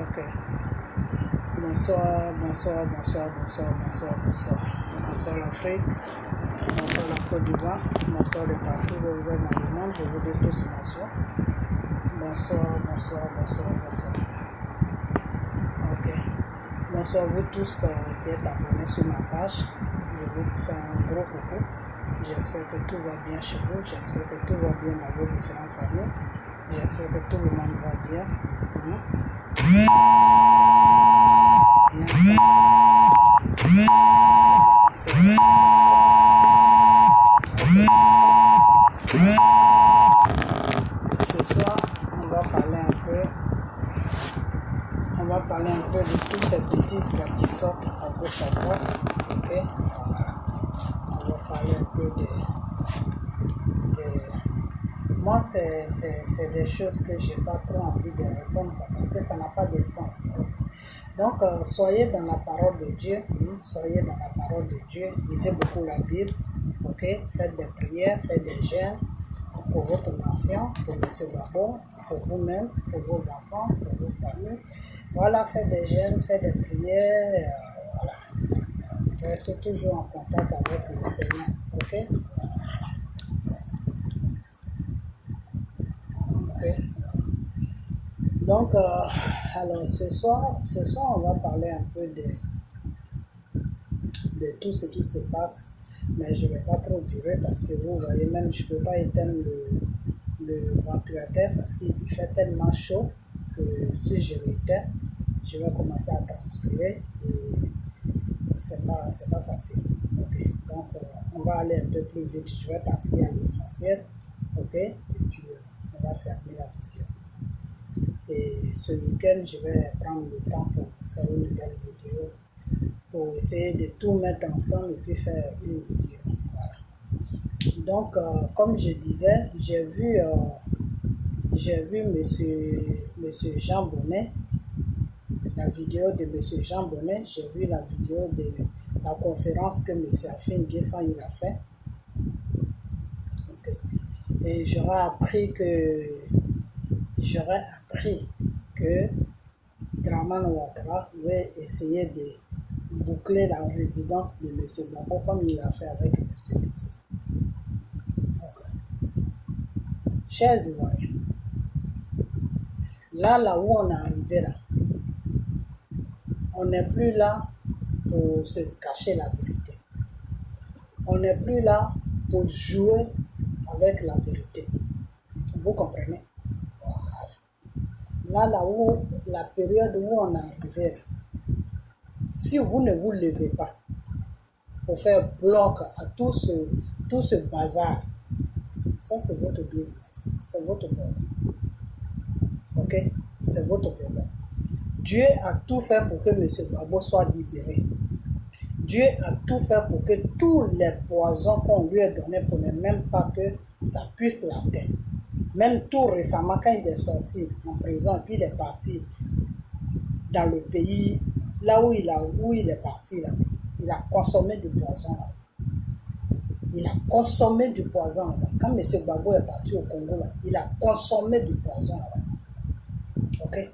Ok. Bonsoir, bonsoir, bonsoir, bonsoir, bonsoir, bonsoir. Bonsoir l'Afrique, bonsoir la Côte d'Ivoire, bonsoir les partout où vous êtes dans le monde, je vous dis tous bonsoir. Bonsoir, bonsoir, bonsoir, bonsoir. Ok. Bonsoir vous tous qui êtes abonnés sur ma page. Je vous fais un gros coucou. J'espère que tout va bien chez vous, j'espère que tout va bien dans vos différentes familles. J'espère que tout le monde va bien. Ce soir, on va parler un peu de toutes ces bêtises là qui sortent à gauche à droite. Ok, voilà. On va parler un peu de... Moi, c'est des choses que j'ai pas trop envie de répondre parce que ça n'a pas de sens. Donc, soyez dans la parole de Dieu, soyez dans la parole de Dieu, lisez beaucoup la Bible, ok, faites des prières, faites des jeûnes pour votre nation, pour M. Gbagbo, pour vous-même, pour vos enfants, pour vos familles. Voilà, faites des jeûnes, faites des prières, voilà. Restez toujours en contact avec le Seigneur, ok. Okay. Donc, alors ce soir, on va parler un peu de tout ce qui se passe, mais je ne vais pas trop durer parce que vous voyez, même je ne peux pas éteindre le ventilateur parce qu'il fait tellement chaud que si je l'éteins, je vais commencer à transpirer et c'est pas facile. Okay. Donc, on va aller un peu plus vite, je vais partir à l'essentiel, ok, et puis on va fermer la vidéo. Et ce week-end, je vais prendre le temps pour faire une belle vidéo, pour essayer de tout mettre ensemble et puis faire une vidéo. Voilà. Donc, comme je disais, j'ai vu monsieur Jean Bonnet, la vidéo de monsieur Jean Bonnet, j'ai vu la vidéo de la conférence que monsieur Afin Guessan il a fait. Okay. Et j'aurais appris que Dramane Ouattara va essayer de boucler la résidence de M. Gbagbo comme il a fait avec M. Bédié. Okay. Chers Ivoiriens, là où on est arrivé là, on n'est plus là pour se cacher la vérité. On n'est plus là pour jouer avec la vérité. Vous comprenez? Là où la période où on est arrivé, si vous ne vous levez pas pour faire bloc à tout ce bazar, ça c'est votre business, c'est votre problème. Ok? C'est votre problème. Dieu a tout fait pour que M. Gbagbo soit libéré. Dieu a tout fait pour que tous les poisons qu'on lui a donnés pour ne même pas que ça puisse l'atteindre. Même tout récemment, quand il est sorti en prison, puis il est parti dans le pays, là où il est parti, là, il a consommé du poison. Là. Il a consommé du poison. Là. Quand M. Gbagbo est parti au Congo, là, il a consommé du poison. Là. Ok?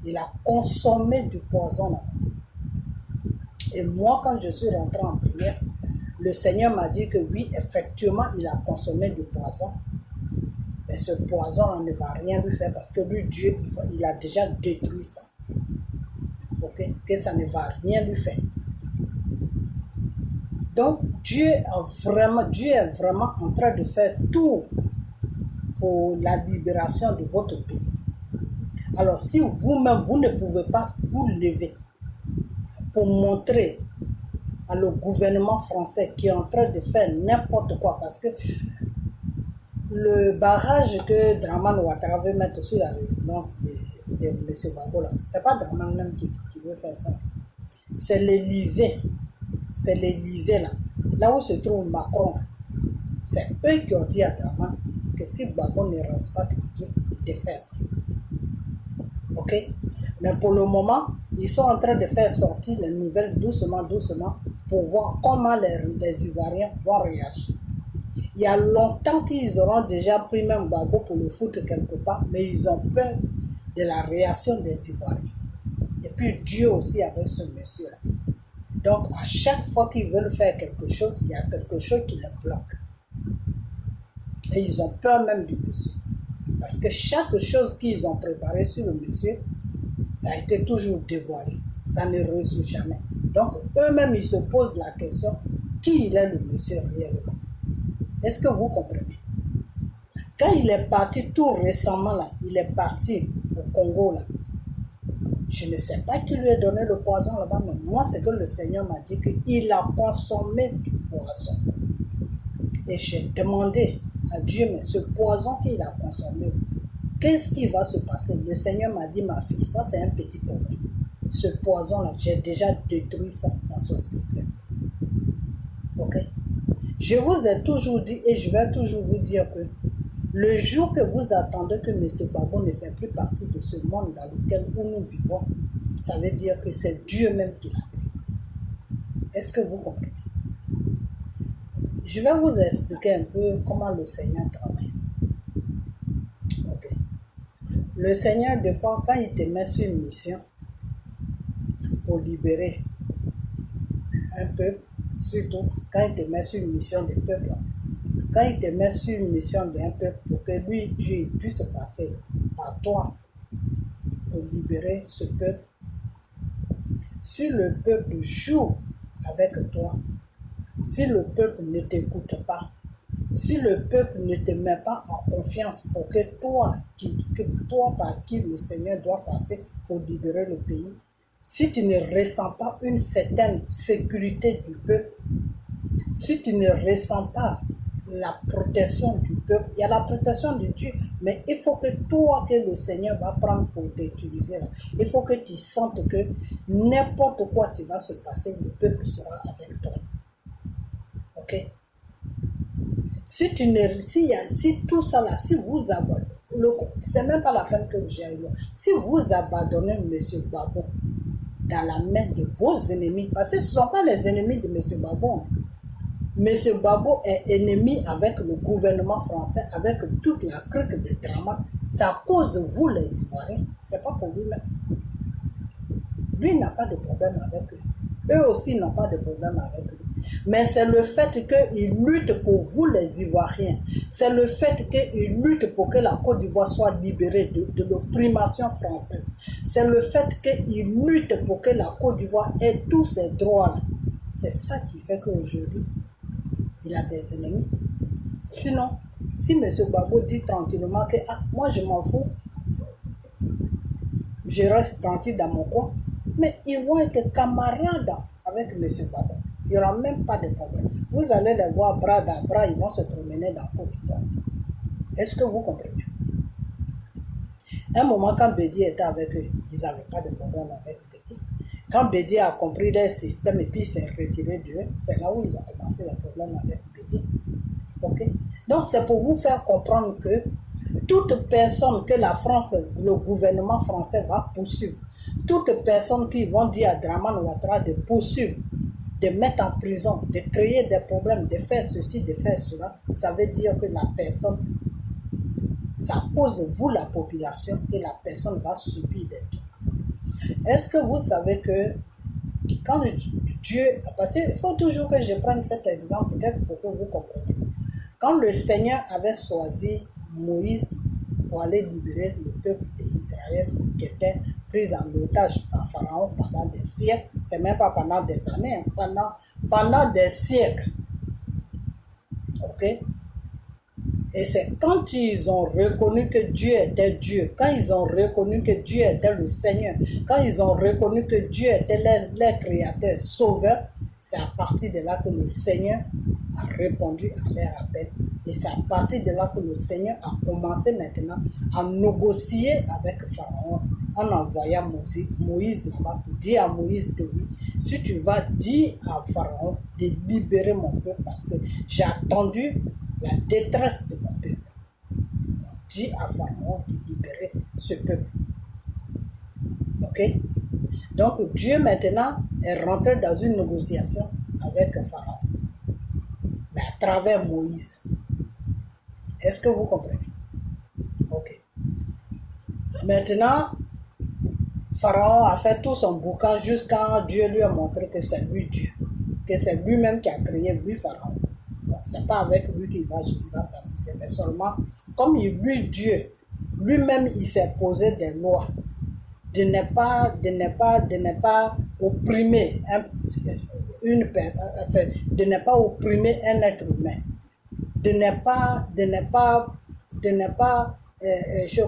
Il a consommé du poison. Là. Et moi, quand je suis rentré en prière, le Seigneur m'a dit que oui, effectivement, il a consommé du poison. Mais ce poison ne va rien lui faire parce que lui, Dieu, il a déjà détruit ça. Ok? Que ça ne va rien lui faire. Donc, Dieu est vraiment en train de faire tout pour la libération de votre pays. Alors, si vous-même, vous ne pouvez pas vous lever pour montrer à le gouvernement français qui est en train de faire n'importe quoi, parce que le barrage que Dramane Ouattara veut mettre sur la résidence de M. Gbagbo, ce n'est pas Dramane même qui veut faire ça. C'est l'Élysée. C'est l'Élysée là où se trouve Macron. C'est eux qui ont dit à Dramane que si Gbagbo ne reste pas tranquille, de faire ça. Ok? Mais pour le moment, ils sont en train de faire sortir les nouvelles doucement pour voir comment les Ivoiriens vont réagir. Il y a longtemps qu'ils auront déjà pris même Gbagbo pour le foutre quelque part, mais ils ont peur de la réaction des Ivoiriens. Et puis Dieu aussi avec ce monsieur-là. Donc, à chaque fois qu'ils veulent faire quelque chose, il y a quelque chose qui les bloque. Et ils ont peur même du monsieur. Parce que chaque chose qu'ils ont préparée sur le monsieur, ça a été toujours dévoilé. Ça ne réussit jamais. Donc, eux-mêmes, ils se posent la question, qui il est le monsieur réellement? Est-ce que vous comprenez? Quand il est parti tout récemment, là, il est parti au Congo, là, je ne sais pas qui lui a donné le poison là-bas, mais moi, c'est que le Seigneur m'a dit qu'il a consommé du poison. Et j'ai demandé à Dieu, mais ce poison qu'il a consommé, qu'est-ce qui va se passer? Le Seigneur m'a dit, ma fille, ça c'est un petit problème. Ce poison-là, j'ai déjà détruit ça dans son système. Ok? Je vous ai toujours dit et je vais toujours vous dire que le jour que vous attendez que M. Gbagbo ne fait plus partie de ce monde dans lequel nous vivons, ça veut dire que c'est Dieu même qui l'a pris. Est-ce que vous comprenez? Je vais vous expliquer un peu comment le Seigneur travaille. Okay. Le Seigneur, des fois, quand il te met sur une mission pour libérer un peuple, surtout quand il te met sur une mission de peuple, quand il te met sur une mission d'un peuple pour que lui, Dieu, puisse passer par toi pour libérer ce peuple, si le peuple joue avec toi, si le peuple ne t'écoute pas, si le peuple ne te met pas en confiance pour que toi par qui le Seigneur doit passer pour libérer le pays, si tu ne ressens pas une certaine sécurité du peuple, si tu ne ressens pas la protection du peuple, il y a la protection de Dieu, mais il faut que toi, que le Seigneur va prendre pour t'utiliser, il faut que tu sentes que n'importe quoi qui va se passer, le peuple sera avec toi. Ok? Si tout ça là, si vous abandonnez, c'est même pas la peine que j'ai eu. Si vous abandonnez M. Gbagbo dans la main de vos ennemis, parce que ce ne sont pas les ennemis de M. Gbagbo. M. Gbagbo est ennemi avec le gouvernement français, avec toute la clique de drama. C'est à cause de vous les Ivoiriens, c'est pas pour lui-même. Lui n'a pas de problème avec eux. Eux aussi n'ont pas de problème avec lui. Mais c'est le fait qu'il lutte pour vous les Ivoiriens. C'est le fait qu'il lutte pour que la Côte d'Ivoire soit libérée de l'opprimation française. C'est le fait qu'il lutte pour que la Côte d'Ivoire ait tous ses droits. C'est ça qui fait qu'aujourd'hui, il a des ennemis. Sinon, si M. Gbagbo dit tranquillement que moi je m'en fous, je reste tranquille dans mon coin, mais ils vont être camarades avec M. Gbagbo. Il n'y aura même pas de problème. Vous allez les voir bras à bras, ils vont se promener dans Côte d'Ivoire. Est-ce que vous comprenez? Un moment, quand Bédi était avec eux, ils n'avaient pas de problème avec Bédi. Quand Bédi a compris leur système et puis s'est retiré d'eux, c'est là où ils ont commencé le problème avec Bédi. Ok? Donc, c'est pour vous faire comprendre que toute personne que la France, le gouvernement français va poursuivre, toute personne qui vont dire à Draman Ouattara de poursuivre, de mettre en prison, de créer des problèmes, de faire ceci, de faire cela, ça veut dire que la personne, ça cause vous la population et la personne va subir des trucs. Est-ce que vous savez que quand Dieu, parce qu'il faut toujours que je prenne cet exemple, peut-être pour que vous compreniez. Quand le Seigneur avait choisi Moïse pour aller libérer le peuple d'Israël qui était pris en otage par Pharaon pendant des siècles, c'est même pas pendant des années, pendant des siècles. Ok? Et c'est quand ils ont reconnu que Dieu était Dieu, quand ils ont reconnu que Dieu était le Seigneur, quand ils ont reconnu que Dieu était leur créateur, sauveur, c'est à partir de là que le Seigneur a répondu à leur appel. Et c'est à partir de là que le Seigneur a commencé maintenant à négocier avec Pharaon en envoyant Moïse là-bas pour dire à Moïse que oui, si tu vas dire à Pharaon de libérer mon peuple parce que j'ai attendu la détresse de mon peuple. Donc, dis à Pharaon de libérer ce peuple. Ok? Donc Dieu maintenant est rentré dans une négociation avec Pharaon. Mais à travers Moïse. Est-ce que vous comprenez? Ok. Maintenant, Pharaon a fait tout son boucan jusqu'à Dieu lui a montré que c'est lui Dieu, que c'est lui-même qui a créé lui Pharaon. Donc, c'est pas avec lui qu'il va s'amuser, mais seulement comme lui Dieu, lui-même il s'est posé des lois de ne pas opprimer de ne pas opprimer un être humain, de ne pas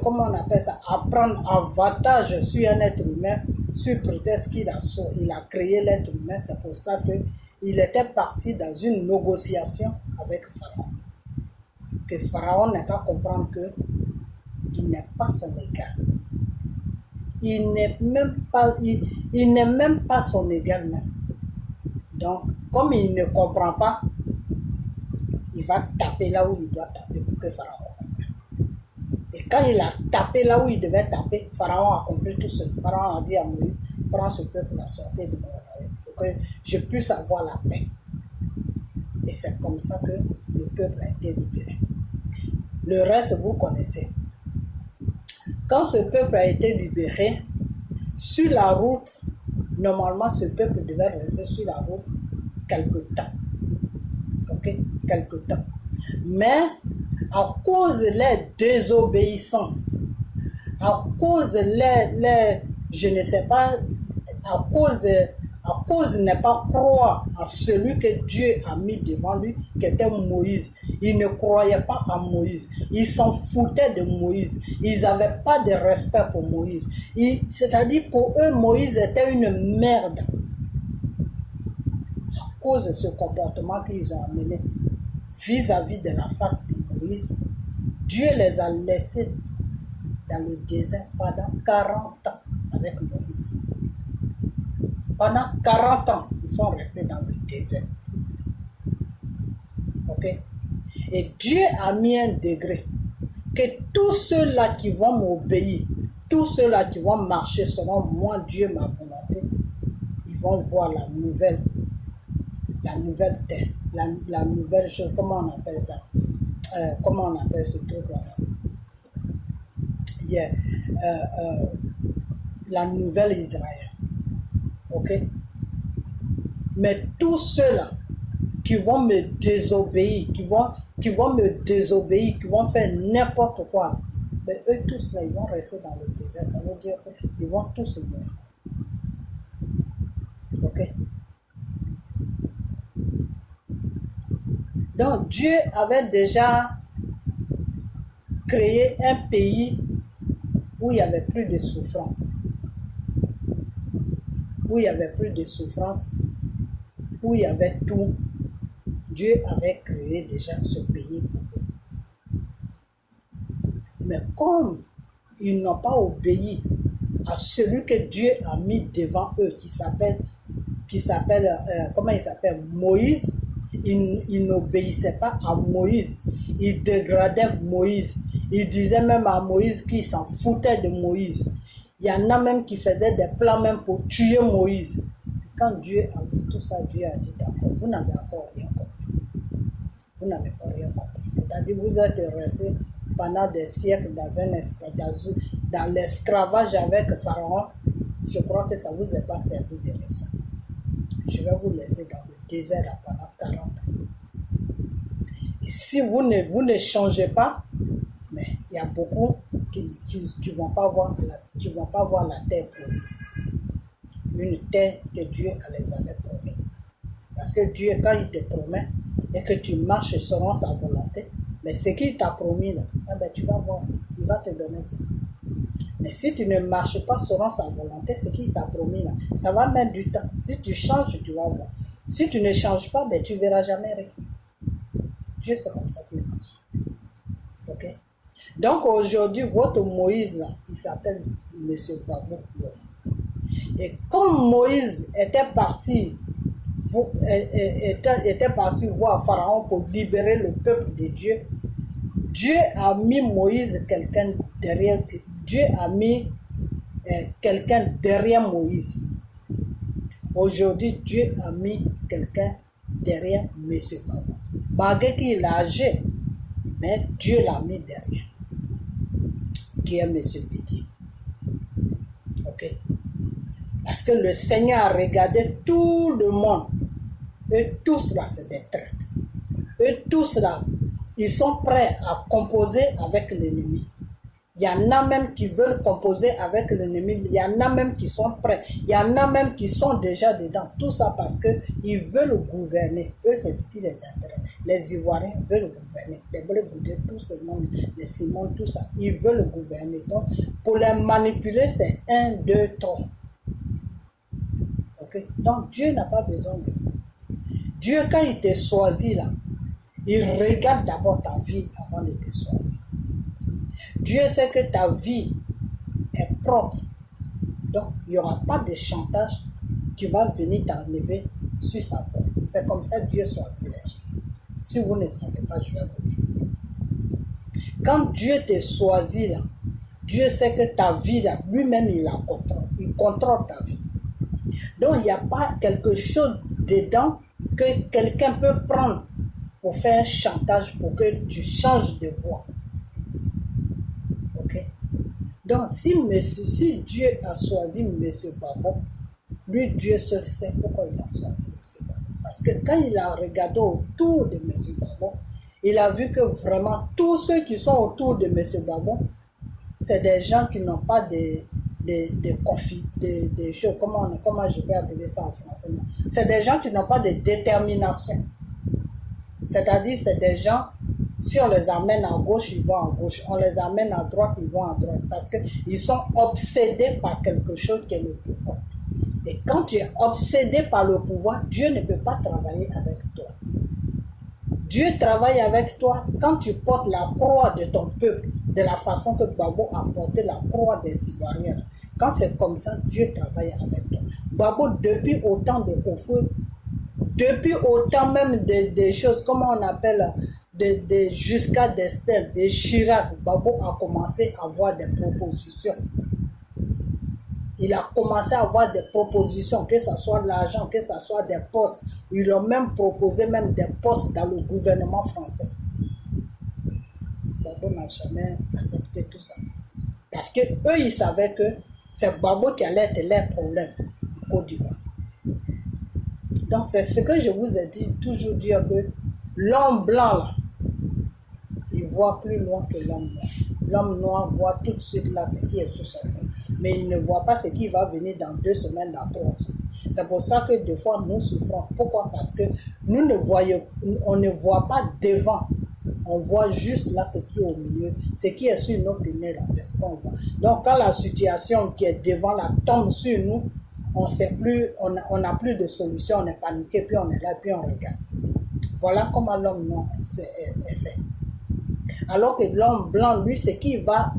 comment on appelle ça, à prendre avantage sur un être humain sur prétexte qu'il a créé l'être humain. C'est pour ça qu'il était parti dans une négociation avec Pharaon. Que Pharaon n'a qu'à comprendre qu'il n'est pas son égal. Il n'est même pas son égal même. Donc, comme il ne comprend pas, il va taper là où il doit taper pour que Pharaon comprenne. Et quand il a tapé là où il devait taper, Pharaon a compris tout seul. Pharaon a dit à Moïse, prends ce peuple à sortir de mon royaume pour que je puisse avoir la paix. Et c'est comme ça que le peuple a été libéré. Le reste, vous connaissez. Quand ce peuple a été libéré, sur la route, normalement, ce peuple devait rester sur la route quelque temps. Ok? Quelque temps. Mais, à cause de leur désobéissance, à cause de je ne sais pas, à cause de ne pas croire en celui que Dieu a mis devant lui, qui était Moïse. Ils ne croyaient pas en Moïse. Ils s'en foutaient de Moïse. Ils n'avaient pas de respect pour Moïse. C'est-à-dire, pour eux, Moïse était une merde. À cause de ce comportement qu'ils ont amené vis-à-vis de la face de Moïse, Dieu les a laissés dans le désert pendant 40 ans avec Moïse. Pendant 40 ans, ils sont restés dans le désert. Ok? Et Dieu a mis un degré que tous ceux-là qui vont m'obéir, tous ceux-là qui vont marcher selon moi, Dieu, ma volonté, ils vont voir la nouvelle terre, la nouvelle chose, comment on appelle ça? Comment on appelle ce truc-là? Yeah. La nouvelle Israël. Ok? Mais tous ceux-là qui vont me désobéir, qui vont me désobéir, qui vont faire n'importe quoi, mais eux tous là, ils vont rester dans le désert. Ça veut dire qu'ils vont tous mourir. Ok? Donc Dieu avait déjà créé un pays où il n'y avait plus de souffrance. Où il n'y avait plus de souffrance, où il y avait tout. Dieu avait créé déjà ce pays pour eux. Mais comme ils n'ont pas obéi à celui que Dieu a mis devant eux, qui s'appelle comment il s'appelle, Moïse, ils n'obéissaient pas à Moïse. Ils dégradaient Moïse. Ils disaient même à Moïse qu'ils s'en foutaient de Moïse. Il y en a même qui faisaient des plans même pour tuer Moïse. Quand Dieu a vu tout ça, Dieu a dit d'accord, vous n'avez encore rien compris. Vous n'avez pas rien compris. C'est-à-dire vous êtes restés pendant des siècles dans l'esclavage avec Pharaon. Je crois que ça ne vous est pas servi de leçon. Je vais vous laisser dans le désert pendant 40 ans. Et si vous ne changez pas, mais il y a beaucoup qui ne vont pas voir la terre promise. Une terre que Dieu les avait promis. Parce que Dieu, quand il te promet et que tu marches selon sa volonté, mais ce qu'il t'a promis là, eh ben, tu vas voir ça. Il va te donner ça. Mais si tu ne marches pas selon sa volonté, ce qu'il t'a promis là, ça va mettre du temps. Si tu changes, tu vas voir. Si tu ne changes pas, ben, tu ne verras jamais rien. Dieu, c'est comme ça qu'il marche. Ok? Donc aujourd'hui, votre Moïse là, il s'appelle M. Babou. Et comme Moïse était parti voir Pharaon pour libérer le peuple de Dieu, Dieu a mis Moïse quelqu'un derrière. Dieu a mis quelqu'un derrière Moïse. Aujourd'hui, Dieu a mis quelqu'un derrière M. Babou. Malgré qu'il est âgé, mais Dieu l'a mis derrière. Qui est M. Bédi. Ok? Parce que le Seigneur a regardé tout le monde. Et tous là, c'est des traîtres. Et tous là, ils sont prêts à composer avec l'ennemi. Il y en a même qui veulent composer avec l'ennemi. Il y en a même qui sont prêts. Il y en a même qui sont déjà dedans. Tout ça parce qu'ils veulent gouverner. Eux, c'est ce qui les intéresse. Les Ivoiriens veulent gouverner. Les Bleus, tout ce monde, les Simons, tout ça. Ils veulent gouverner. Donc, pour les manipuler, c'est 1, 2, 3. Okay? Donc, Dieu n'a pas besoin de vous. Dieu, quand il te choisit là, il regarde d'abord ta vie avant de te choisir. Dieu sait que ta vie est propre. Donc, il n'y aura pas de chantage qui va venir t'enlever sur sa voie. C'est comme ça que Dieu choisit les gens. Si vous ne savez pas, je vais vous dire. Quand Dieu te choisit là, Dieu sait que ta vie là, lui-même, il la contrôle. Il contrôle ta vie. Donc, il n'y a pas quelque chose dedans que quelqu'un peut prendre pour faire un chantage pour que tu changes de voie. Ok? Donc, si Dieu a choisi M. Gbagbo, lui, Dieu seul sait pourquoi il a choisi M. Gbagbo. Parce que quand il a regardé autour de M. Gbagbo, il a vu que vraiment tous ceux qui sont autour de M. Gbagbo, c'est des gens qui n'ont pas des conflits, des choses, comment je peux appeler ça en français? C'est des gens qui n'ont pas de détermination. C'est-à-dire, c'est des gens, si on les amène à gauche, ils vont à gauche. On les amène à droite, ils vont à droite. Parce qu'ils sont obsédés par quelque chose qui est le pouvoir. Et quand tu es obsédé par le pouvoir, Dieu ne peut pas travailler avec toi. Dieu travaille avec toi quand tu portes la croix de ton peuple, de la façon que Gbagbo a porté la croix des Ivoiriens. Quand c'est comme ça, Dieu travaille avec toi. Gbagbo, depuis autant de Oufou, depuis autant même des choses, comment on appelle, jusqu'à Destel, des Chirac, Gbagbo a commencé à avoir des propositions. Il a commencé à avoir des propositions, que ce soit de l'argent, que ce soit des postes. Ils ont même proposé même des postes dans le gouvernement français. Gbagbo n'a jamais accepté tout ça. Parce que eux, ils savaient que c'est Gbagbo qui allait être leur problème en Côte d'Ivoire. Donc, c'est ce que je vous ai dit, toujours dire que l'homme blanc, là, il voit plus loin que l'homme noir. L'homme noir voit tout de suite là ce qui est sous son nez. Mais il ne voit pas ce qui va venir dans 2 semaines, dans 3 semaines. C'est pour ça que des fois, nous souffrons. Pourquoi? Parce que on ne voit pas devant. On voit juste là ce qui est au milieu. Ce qui est sur notre nez, là, c'est ce qu'on voit. Donc, quand la situation qui est devant là tombe sur nous, on sait plus, on n'a plus de solution, on est paniqué, puis on est là, puis on regarde. Voilà comment l'homme noir est fait. Alors que l'homme blanc, lui, ce qui va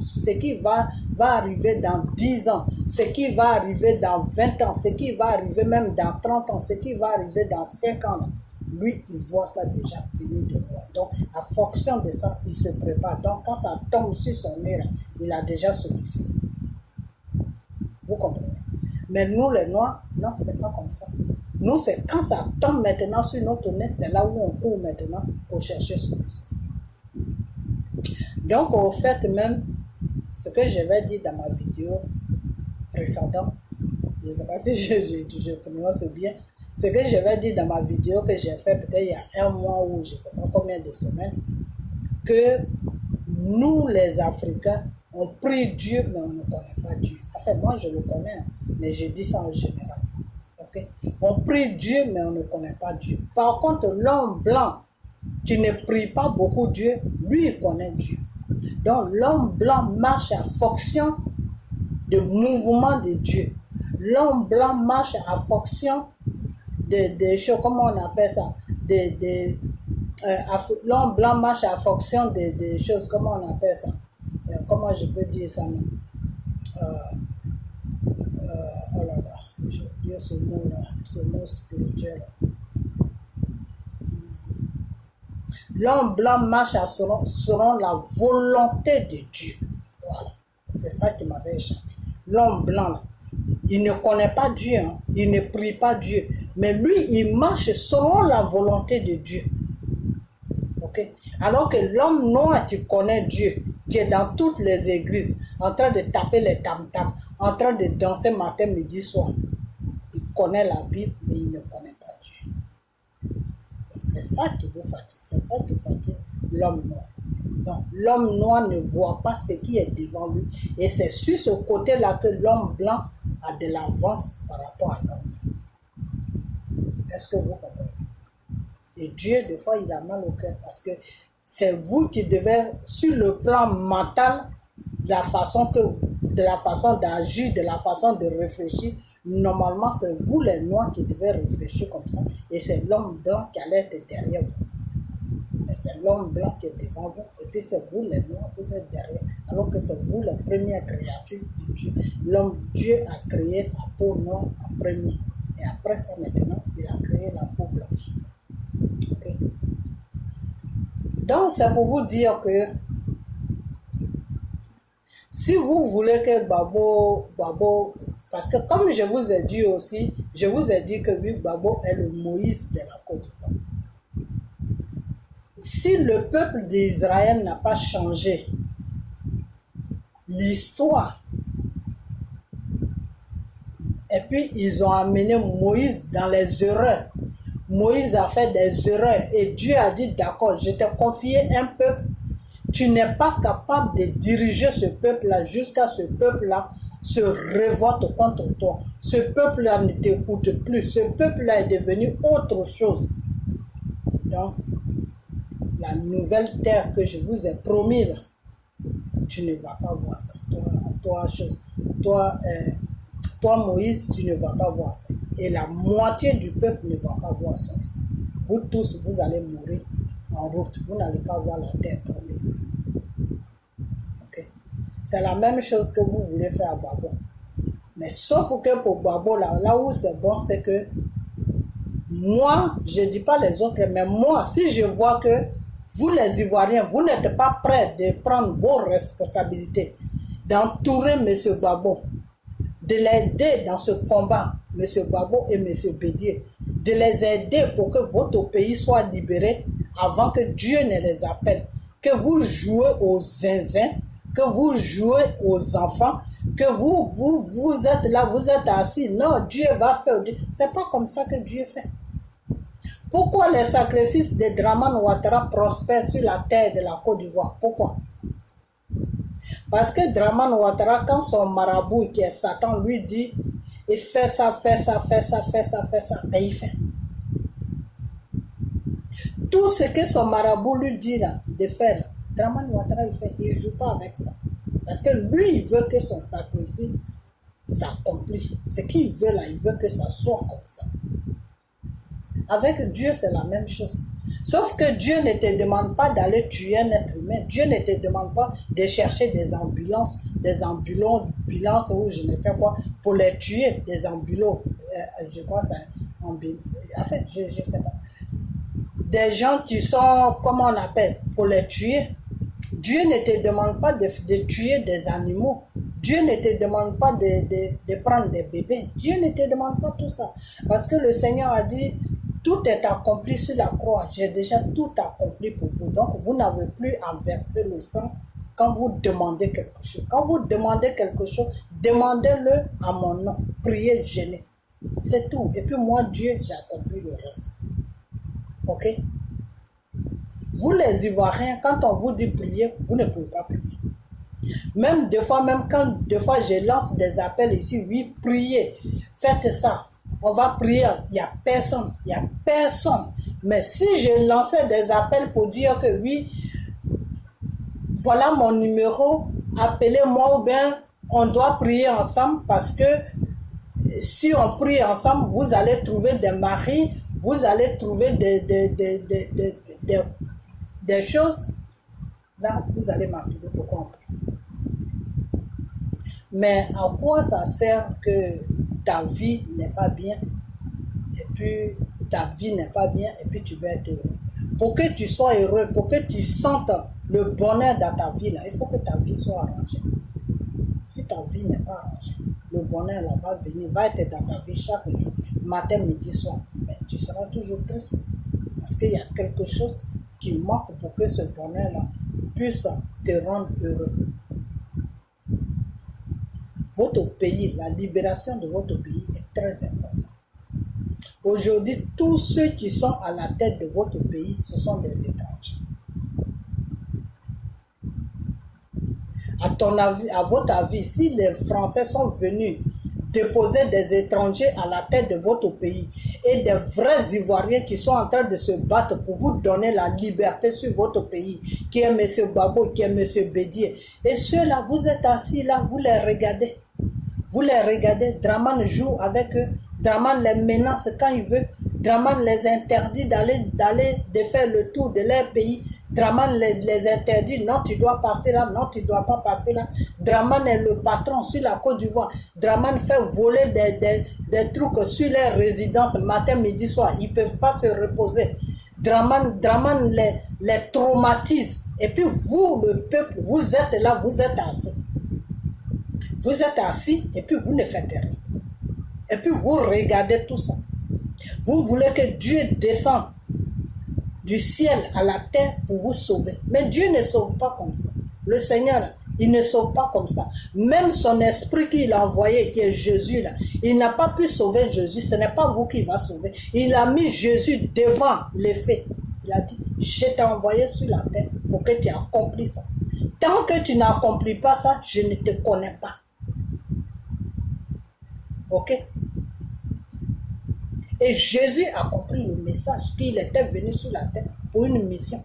arriver dans 10 ans, ce qui va arriver dans 20 ans, ce qui va arriver même dans 30 ans, ce qui va arriver dans 5 ans, lui, il voit ça déjà venir de loin. Donc, à fonction de ça, il se prépare. Donc, quand ça tombe sur son nez, là, il a déjà solution. Vous comprenez? Mais nous, les Noirs, non, c'est pas comme ça. Nous, c'est quand ça tombe maintenant sur notre nez, c'est là où on court maintenant pour chercher solution. Donc, au fait même, ce que je vais dire dans ma vidéo précédente, je ne sais pas si je prononce bien, ce que je vais dire dans ma vidéo que j'ai fait peut-être il y a 1 mois ou je ne sais pas combien de semaines, que nous, les Africains, on prie Dieu, mais on ne connaît pas Dieu. Enfin, moi, je le connais, mais je dis ça en général. Okay? On prie Dieu, mais on ne connaît pas Dieu. Par contre, l'homme blanc qui ne prie pas beaucoup Dieu, lui, il connaît Dieu. Donc, l'homme blanc marche à fonction du mouvement de Dieu. L'homme blanc marche à fonction des choses, comment on appelle ça? L'homme blanc marche à fonction des choses, comment on appelle ça? Comment je peux dire ça? Oh là là, j'ai oublié ce mot-là, ce mot spirituel. L'homme blanc marche selon la volonté de Dieu. Voilà. C'est ça qui m'avait échappé. L'homme blanc, là, il ne connaît pas Dieu, hein. Il ne prie pas Dieu. Mais lui, il marche selon la volonté de Dieu. Okay? Alors que l'homme noir qui connaît Dieu, qui est dans toutes les églises, en train de taper les tam-tams, en train de danser matin, midi, soir. Il connaît la Bible, mais il ne connaît pas Dieu. C'est ça qui vous fatigue, c'est ça qui fatigue l'homme noir. Donc, l'homme noir ne voit pas ce qui est devant lui. Et c'est sur ce côté-là que l'homme blanc a de l'avance par rapport à l'homme noir. Est-ce que vous comprenez? Et Dieu, des fois, il a mal au cœur parce que c'est vous qui devez, sur le plan mental, de la façon d'agir, de la façon de réfléchir, normalement, c'est vous les noirs qui devez réfléchir comme ça. Et c'est l'homme blanc qui allait être derrière vous. Et c'est l'homme blanc qui est devant vous. Et puis c'est vous les noirs, vous êtes derrière. Alors que c'est vous les premières créatures de Dieu. Dieu a créé la peau noire en premier. Et après ça, maintenant, il a créé la peau blanche. Okay? Donc, c'est pour vous dire que si vous voulez que Babo, parce que comme je vous ai dit aussi, je vous ai dit que lui, Babo est le Moïse de la Côte d'Ivoire. Si le peuple d'Israël n'a pas changé l'histoire, et puis ils ont amené Moïse dans les erreurs. Moïse a fait des erreurs et Dieu a dit, d'accord, je t'ai confié un peuple, tu n'es pas capable de diriger ce peuple-là jusqu'à ce peuple-là se révolte contre toi. Ce peuple-là ne t'écoute plus. Ce peuple-là est devenu autre chose. Donc, la nouvelle terre que je vous ai promis, là, tu ne vas pas voir ça. Toi, Moïse, tu ne vas pas voir ça. Et la moitié du peuple ne va pas voir ça aussi. Vous tous, vous allez mourir en route. Vous n'allez pas voir la terre promise. Okay? C'est la même chose que vous voulez faire à Babo. Mais sauf que pour Babo, là où c'est bon, c'est que moi, je ne dis pas les autres, mais moi, si je vois que vous les Ivoiriens, vous n'êtes pas prêts de prendre vos responsabilités, d'entourer M. Babo, de l'aider dans ce combat, M. Babo et M. Bédier, de les aider pour que votre pays soit libéré avant que Dieu ne les appelle, que vous jouez aux zinzins, que vous jouez aux enfants, que vous êtes là, vous êtes assis, non, Dieu va faire, c'est pas comme ça que Dieu fait. Pourquoi les sacrifices de Dramane Ouattara prospèrent sur la terre de la Côte d'Ivoire? Pourquoi? Parce que Dramane Ouattara, quand son marabout qui est Satan lui dit, il fait ça, et il fait. Tout ce que son marabout lui dit là, de faire, Dramane Ouattara il fait, il ne joue pas avec ça. Parce que lui, il veut que son sacrifice s'accomplisse. Ce qu'il veut là, il veut que ça soit comme ça. Avec Dieu, c'est la même chose. Sauf que Dieu ne te demande pas d'aller tuer un être humain. Dieu ne te demande pas de chercher des ambulances ou je ne sais quoi, pour les tuer, des ambulances. Je crois que c'est un ambulance. En fait, je ne sais pas. Des gens qui sont, comment on appelle, pour les tuer. Dieu ne te demande pas de tuer des animaux. Dieu ne te demande pas de prendre des bébés. Dieu ne te demande pas tout ça. Parce que le Seigneur a dit, tout est accompli sur la croix. J'ai déjà tout accompli pour vous. Donc, vous n'avez plus à verser le sang quand vous demandez quelque chose. Quand vous demandez quelque chose, demandez-le à mon nom. Priez, jeûnez. C'est tout. Et puis moi, Dieu, j'ai accompli le reste. Ok? Vous les Ivoiriens, quand on vous dit prier, vous ne pouvez pas prier. Même des fois je lance des appels ici, oui, priez, faites ça. On va prier, il n'y a personne. Mais si je lançais des appels pour dire que oui, voilà mon numéro, appelez-moi ou bien on doit prier ensemble parce que si on prie ensemble, vous allez trouver des maris, vous allez trouver des choses. Là, vous allez m'appeler pour comprendre. Mais à quoi ça sert que ta vie n'est pas bien et puis ta vie n'est pas bien et puis tu vas être heureux? Pour que tu sois heureux, pour que tu sentes le bonheur dans ta vie, là, il faut que ta vie soit arrangée. Si ta vie n'est pas arrangée, le bonheur là, va venir, va être dans ta vie chaque jour, matin, midi, soir. Mais tu seras toujours triste parce qu'il y a quelque chose qui manque pour que ce bonheur là puisse te rendre heureux. votre pays, la libération de votre pays est très importante. Aujourd'hui, tous ceux qui sont à la tête de votre pays, ce sont des étrangers. À votre avis, si les Français sont venus déposer des étrangers à la tête de votre pays et des vrais Ivoiriens qui sont en train de se battre pour vous donner la liberté sur votre pays, qui est M. Babo, qui est M. Bédier, et ceux-là, vous êtes assis là, vous les regardez. Vous les regardez, Draman joue avec eux, Draman les menace quand il veut, Draman les interdit de faire le tour de leur pays, Draman les interdit, non tu dois passer là, non tu dois pas passer là. Draman est le patron sur la Côte d'Ivoire, Draman fait voler des trucs sur leurs résidences matin, midi, soir, ils ne peuvent pas se reposer. Draman les traumatise, et puis vous le peuple, vous êtes là, vous êtes assis. Vous êtes assis et puis vous ne faites rien. Et puis vous regardez tout ça. Vous voulez que Dieu descende du ciel à la terre pour vous sauver. Mais Dieu ne sauve pas comme ça. Le Seigneur, il ne sauve pas comme ça. Même son esprit qu'il a envoyé, qui est Jésus, là, il n'a pas pu sauver Jésus. Ce n'est pas vous qui va sauver. Il a mis Jésus devant les faits. Il a dit, je t'ai envoyé sur la terre pour que tu accomplisses ça. Tant que tu n'accomplis pas ça, je ne te connais pas. Ok? Et Jésus a compris le message qu'il était venu sur la terre pour une mission.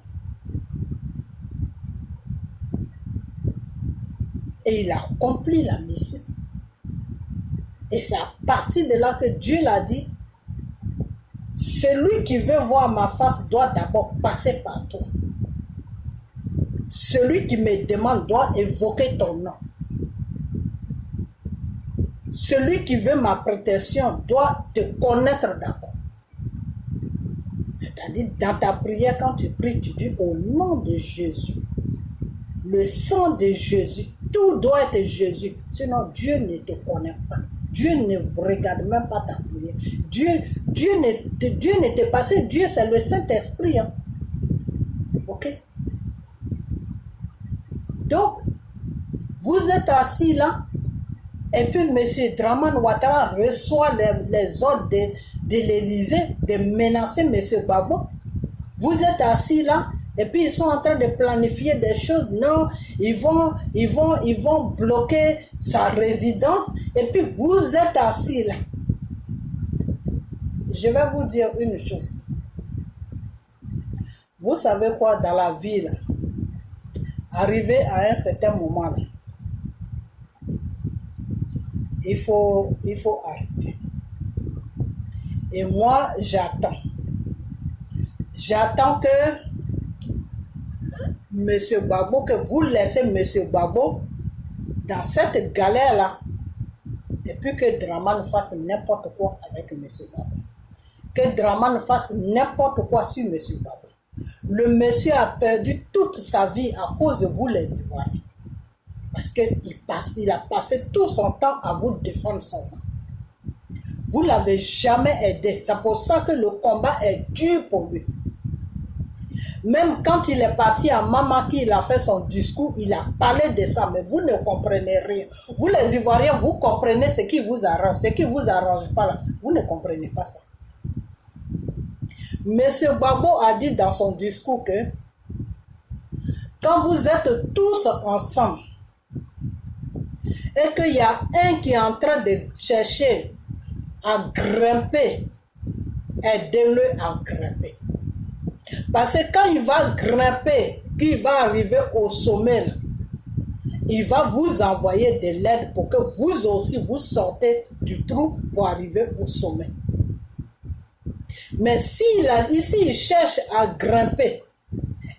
Et il a accompli la mission. Et c'est à partir de là que Dieu l'a dit, celui qui veut voir ma face doit d'abord passer par toi. Celui qui me demande doit évoquer ton nom. Celui qui veut ma protection doit te connaître d'abord. C'est-à-dire, dans ta prière, quand tu pries, tu dis au nom de Jésus. Le sang de Jésus, tout doit être Jésus. Sinon, Dieu ne te connaît pas. Dieu ne regarde même pas ta prière. Dieu ne te passe. Dieu, c'est le Saint-Esprit. Hein? Ok? Donc, vous êtes assis là. Et puis, M. Draman Ouattara reçoit les ordres de l'Élysée de menacer M. Babo. Vous êtes assis là, et puis ils sont en train de planifier des choses. Non, ils vont bloquer sa résidence, et puis vous êtes assis là. Je vais vous dire une chose. Vous savez quoi, dans la vie, là, arrivé à un certain moment, là, il faut arrêter. Et moi, j'attends. J'attends que M. Babo, que vous laissez M. Babo dans cette galère-là. Et puis que Draman fasse n'importe quoi avec M. Babo. Que Draman fasse n'importe quoi sur M. Babo. Le monsieur a perdu toute sa vie à cause de vous, les Ivoiriens. Parce qu'il a passé tout son temps à vous défendre son nom. Vous ne l'avez jamais aidé. C'est pour ça que le combat est dur pour lui. Même quand il est parti à Mamaki, il a fait son discours, il a parlé de ça, mais vous ne comprenez rien. Vous les Ivoiriens, vous comprenez ce qui vous arrange, ce qui ne vous arrange pas là. Vous ne comprenez pas ça. Monsieur Babo a dit dans son discours que quand vous êtes tous ensemble, et qu'il y a un qui est en train de chercher à grimper, aidez-le à grimper. Parce que quand il va grimper, qu'il va arriver au sommet, il va vous envoyer de l'aide pour que vous aussi vous sortez du trou pour arriver au sommet. Mais ici il cherche à grimper,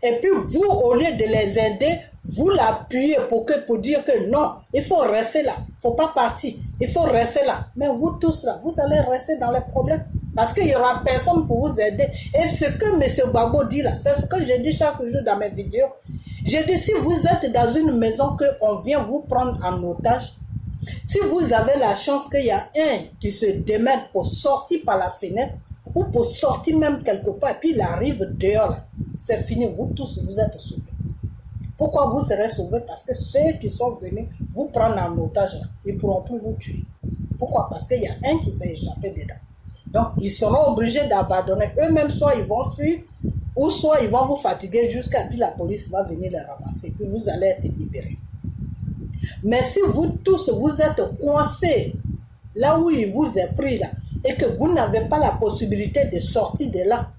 et puis vous, au lieu de les aider, vous l'appuyez pour dire que non, il faut rester là, il ne faut pas partir, il faut rester là. Mais vous tous là, vous allez rester dans les problèmes parce qu'il n'y aura personne pour vous aider. Et ce que M. Babo dit là, c'est ce que je dis chaque jour dans mes vidéos. Je dis, si vous êtes dans une maison qu'on vient vous prendre en otage, si vous avez la chance qu'il y a un qui se démène pour sortir par la fenêtre ou pour sortir même quelque part, et puis il arrive dehors là, c'est fini, vous tous vous êtes sauvés. Pourquoi vous serez sauvés? Parce que ceux qui sont venus vous prendre en otage, ils ne pourront plus vous tuer. Pourquoi? Parce qu'il y a un qui s'est échappé dedans. Donc, ils seront obligés d'abandonner. Eux-mêmes, soit ils vont fuir, ou soit ils vont vous fatiguer jusqu'à ce que la police va venir les ramasser. Puis vous allez être libérés. Mais si vous tous, vous êtes coincés là où il vous est pris là, et que vous n'avez pas la possibilité de sortir de là,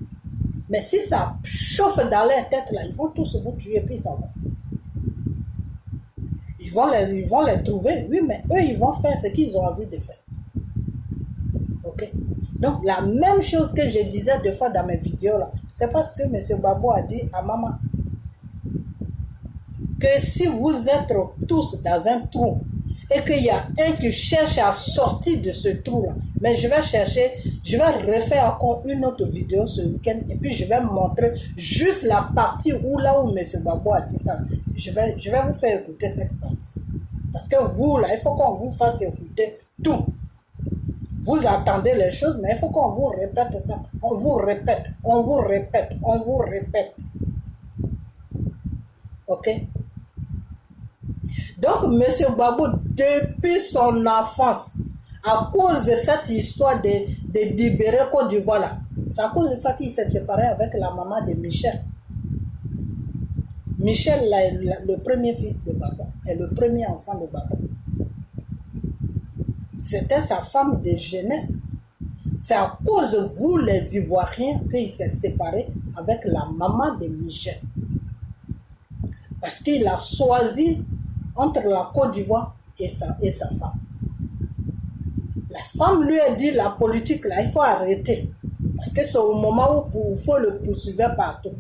mais si ça chauffe dans leur tête là, ils vont tous vous tuer, puis ça va. Ils vont les trouver, oui, mais eux, ils vont faire ce qu'ils ont envie de faire. Ok? Donc, la même chose que je disais deux fois dans mes vidéos là, c'est parce que M. Gbagbo a dit à maman que si vous êtes tous dans un trou et qu'il y a un qui cherche à sortir de ce trou-là, mais je vais refaire encore une autre vidéo ce week-end et puis je vais montrer juste la partie là où M. Gbagbo a dit ça. Je vais vous faire écouter cette partie. Parce que vous, là, il faut qu'on vous fasse écouter tout. Vous attendez les choses, mais il faut qu'on vous répète ça. On vous répète, on vous répète, on vous répète. Ok? Donc, M. Gbagbo, depuis son enfance, à cause de cette histoire de libérer Côte d'Ivoire, là, c'est à cause de ça qu'il s'est séparé avec la maman de Michel. Michel, le premier fils de Gbagbo, est le premier enfant de Gbagbo. C'était sa femme de jeunesse. C'est à cause de vous, les Ivoiriens, qu'il s'est séparé avec la maman de Michel. Parce qu'il a choisi entre la Côte d'Ivoire et sa femme. La femme lui a dit, la politique, là, il faut arrêter. Parce que c'est au moment où il faut le poursuivre partout.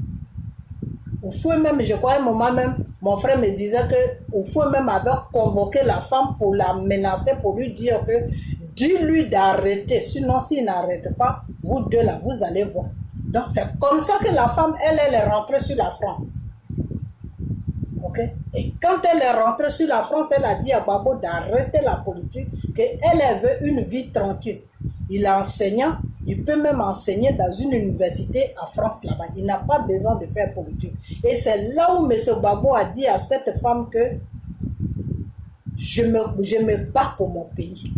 Au feu même, je crois, à un moment même, mon frère me disait que au feu même avait convoqué la femme pour la menacer, pour lui dire que dis-lui d'arrêter. Sinon, s'il n'arrête pas, vous deux là, vous allez voir. Donc, c'est comme ça que la femme, elle est rentrée sur la France. Ok? Et quand elle est rentrée sur la France, elle a dit à Gbagbo d'arrêter la politique, qu'elle veut une vie tranquille. Il est enseignant, il peut même enseigner dans une université en France là-bas. Il n'a pas besoin de faire politique. Et c'est là où M. Gbagbo a dit à cette femme que je me bats pour mon pays.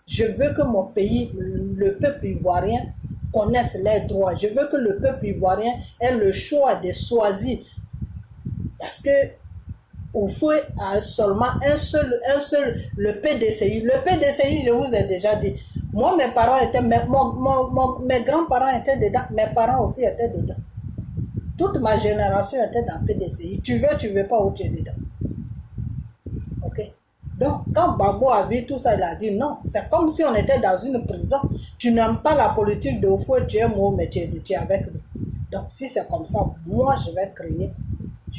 Je veux que mon pays, le peuple ivoirien, connaisse les droits. Je veux que le peuple ivoirien ait le choix de choisir. Parce que au feu a seulement un seul, le PDCI. Le PDCI, je vous ai déjà dit. Moi, mes parents étaient, mes grands-parents étaient dedans, mes parents aussi étaient dedans. Toute ma génération était dans le PDCI. Tu veux pas où tu es dedans. Ok? Donc, quand Gbagbo a vu tout ça, il a dit non. C'est comme si on était dans une prison. Tu n'aimes pas la politique de Oufoué, tu es moi, mais tu es avec lui. Donc, si c'est comme ça, moi, je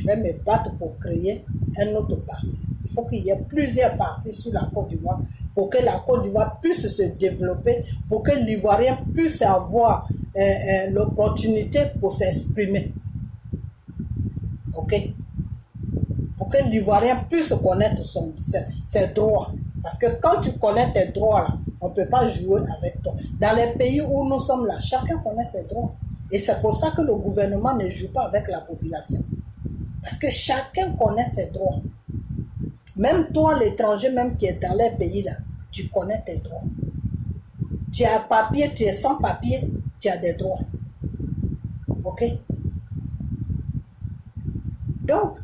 vais me battre pour créer un autre parti. Il faut qu'il y ait plusieurs partis sur la Côte d'Ivoire pour que la Côte d'Ivoire puisse se développer, pour que l'Ivoirien puisse avoir l'opportunité pour s'exprimer. Ok? Pour que l'Ivoirien puisse connaître ses droits. Parce que quand tu connais tes droits, là, on ne peut pas jouer avec toi. Dans les pays où nous sommes là, chacun connaît ses droits. Et c'est pour ça que le gouvernement ne joue pas avec la population. Parce que chacun connaît ses droits. Même toi, l'étranger, même qui est dans les pays là, tu connais tes droits. Tu as papier, tu es sans papier, tu as des droits. Ok? Donc,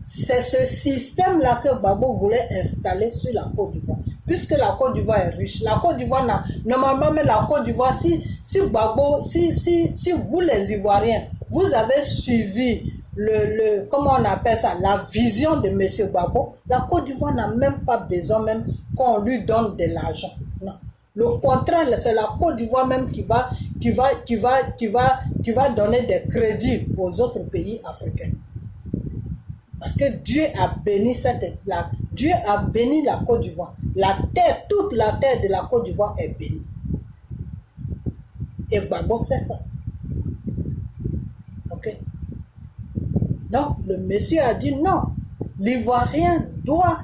c'est ce système-là que Gbagbo voulait installer sur la Côte d'Ivoire. Puisque la Côte d'Ivoire est riche. La Côte d'Ivoire, normalement, mais la Côte d'Ivoire, si vous les Ivoiriens, vous avez suivi comment on appelle ça, la vision de M. Gbagbo, la Côte d'Ivoire n'a même pas besoin même qu'on lui donne de l'argent. Non. Le contraire, c'est la Côte d'Ivoire même qui va donner des crédits aux autres pays africains. Parce que Dieu a béni Dieu a béni la Côte d'Ivoire. La terre, toute la terre de la Côte d'Ivoire est bénie. Et Gbagbo sait ça. Ok? Donc, le monsieur a dit non. L'Ivoirien doit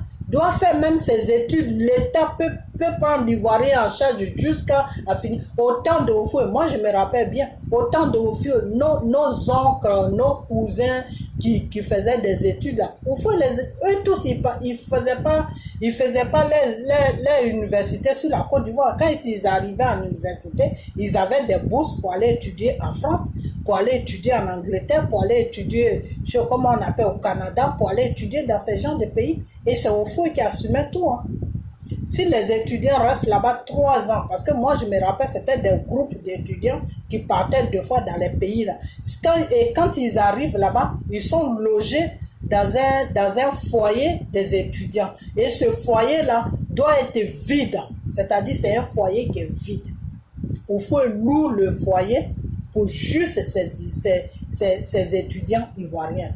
faire même ses études. L'État peut peut prendre l'Ivoirien en charge jusqu'à finir. Autant de Oufoué, moi je me rappelle bien, autant de Oufoué, nos oncles, nos cousins qui faisaient des études là. Oufoué, eux tous, ils faisaient pas les universités sur la Côte d'Ivoire. Quand ils arrivaient à l'université, ils avaient des bourses pour aller étudier en France, pour aller étudier en Angleterre, pour aller étudier, je sais comment on appelle, au Canada, pour aller étudier dans ces genres de pays. Et c'est Oufoué qui assumait tout. Hein. Si les étudiants restent là-bas 3 ans, parce que moi je me rappelle, c'était des groupes d'étudiants qui partaient 2 fois dans les pays là. Et quand ils arrivent là-bas, ils sont logés dans un foyer des étudiants. Et ce foyer-là doit être vide, c'est-à-dire c'est un foyer qui est vide. Il faut louer le foyer pour juste ces étudiants ivoiriens.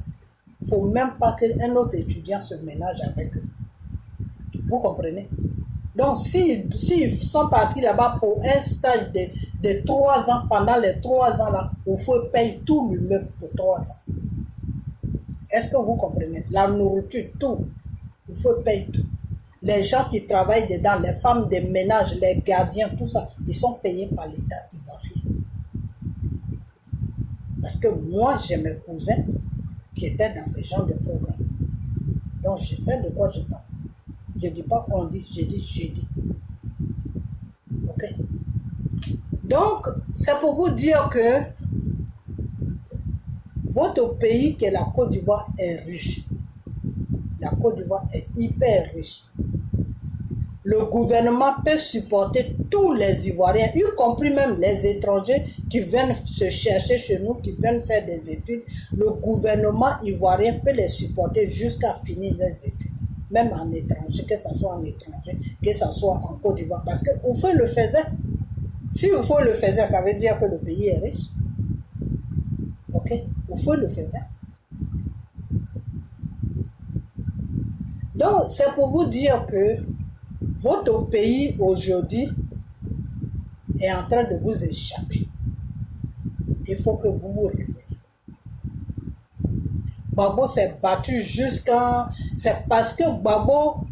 Il ne faut même pas qu'un autre étudiant se ménage avec eux. Vous comprenez? Donc, s'ils sont partis là-bas pour un stage de 3 ans, pendant les 3 ans là, il faut payer tout le meuble pour 3 ans. Est-ce que vous comprenez? La nourriture, tout. Il faut payer tout. Les gens qui travaillent dedans, les femmes de ménage, les gardiens, tout ça, ils sont payés par l'État ivoirien. Parce que moi, j'ai mes cousins qui étaient dans ce genre de programme. Donc, je sais de quoi je parle. Je ne dis pas on dit, je dis. Ok? Donc, c'est pour vous dire que votre pays, qui est la Côte d'Ivoire, est riche. La Côte d'Ivoire est hyper riche. Le gouvernement peut supporter tous les Ivoiriens, y compris même les étrangers qui viennent se chercher chez nous, qui viennent faire des études. Le gouvernement ivoirien peut les supporter jusqu'à finir les études. Même en étranger, que ce soit en étranger, que ce soit en Côte d'Ivoire. Parce que Oufoué le faisait. Si Oufoué le faisait, ça veut dire que le pays est riche. Ok? Oufoué le faisait. Donc, c'est pour vous dire que votre pays aujourd'hui est en train de vous échapper. Il faut que vous vous réveillez. Gbagbo s'est battu jusqu'à... C'est parce que Gbagbo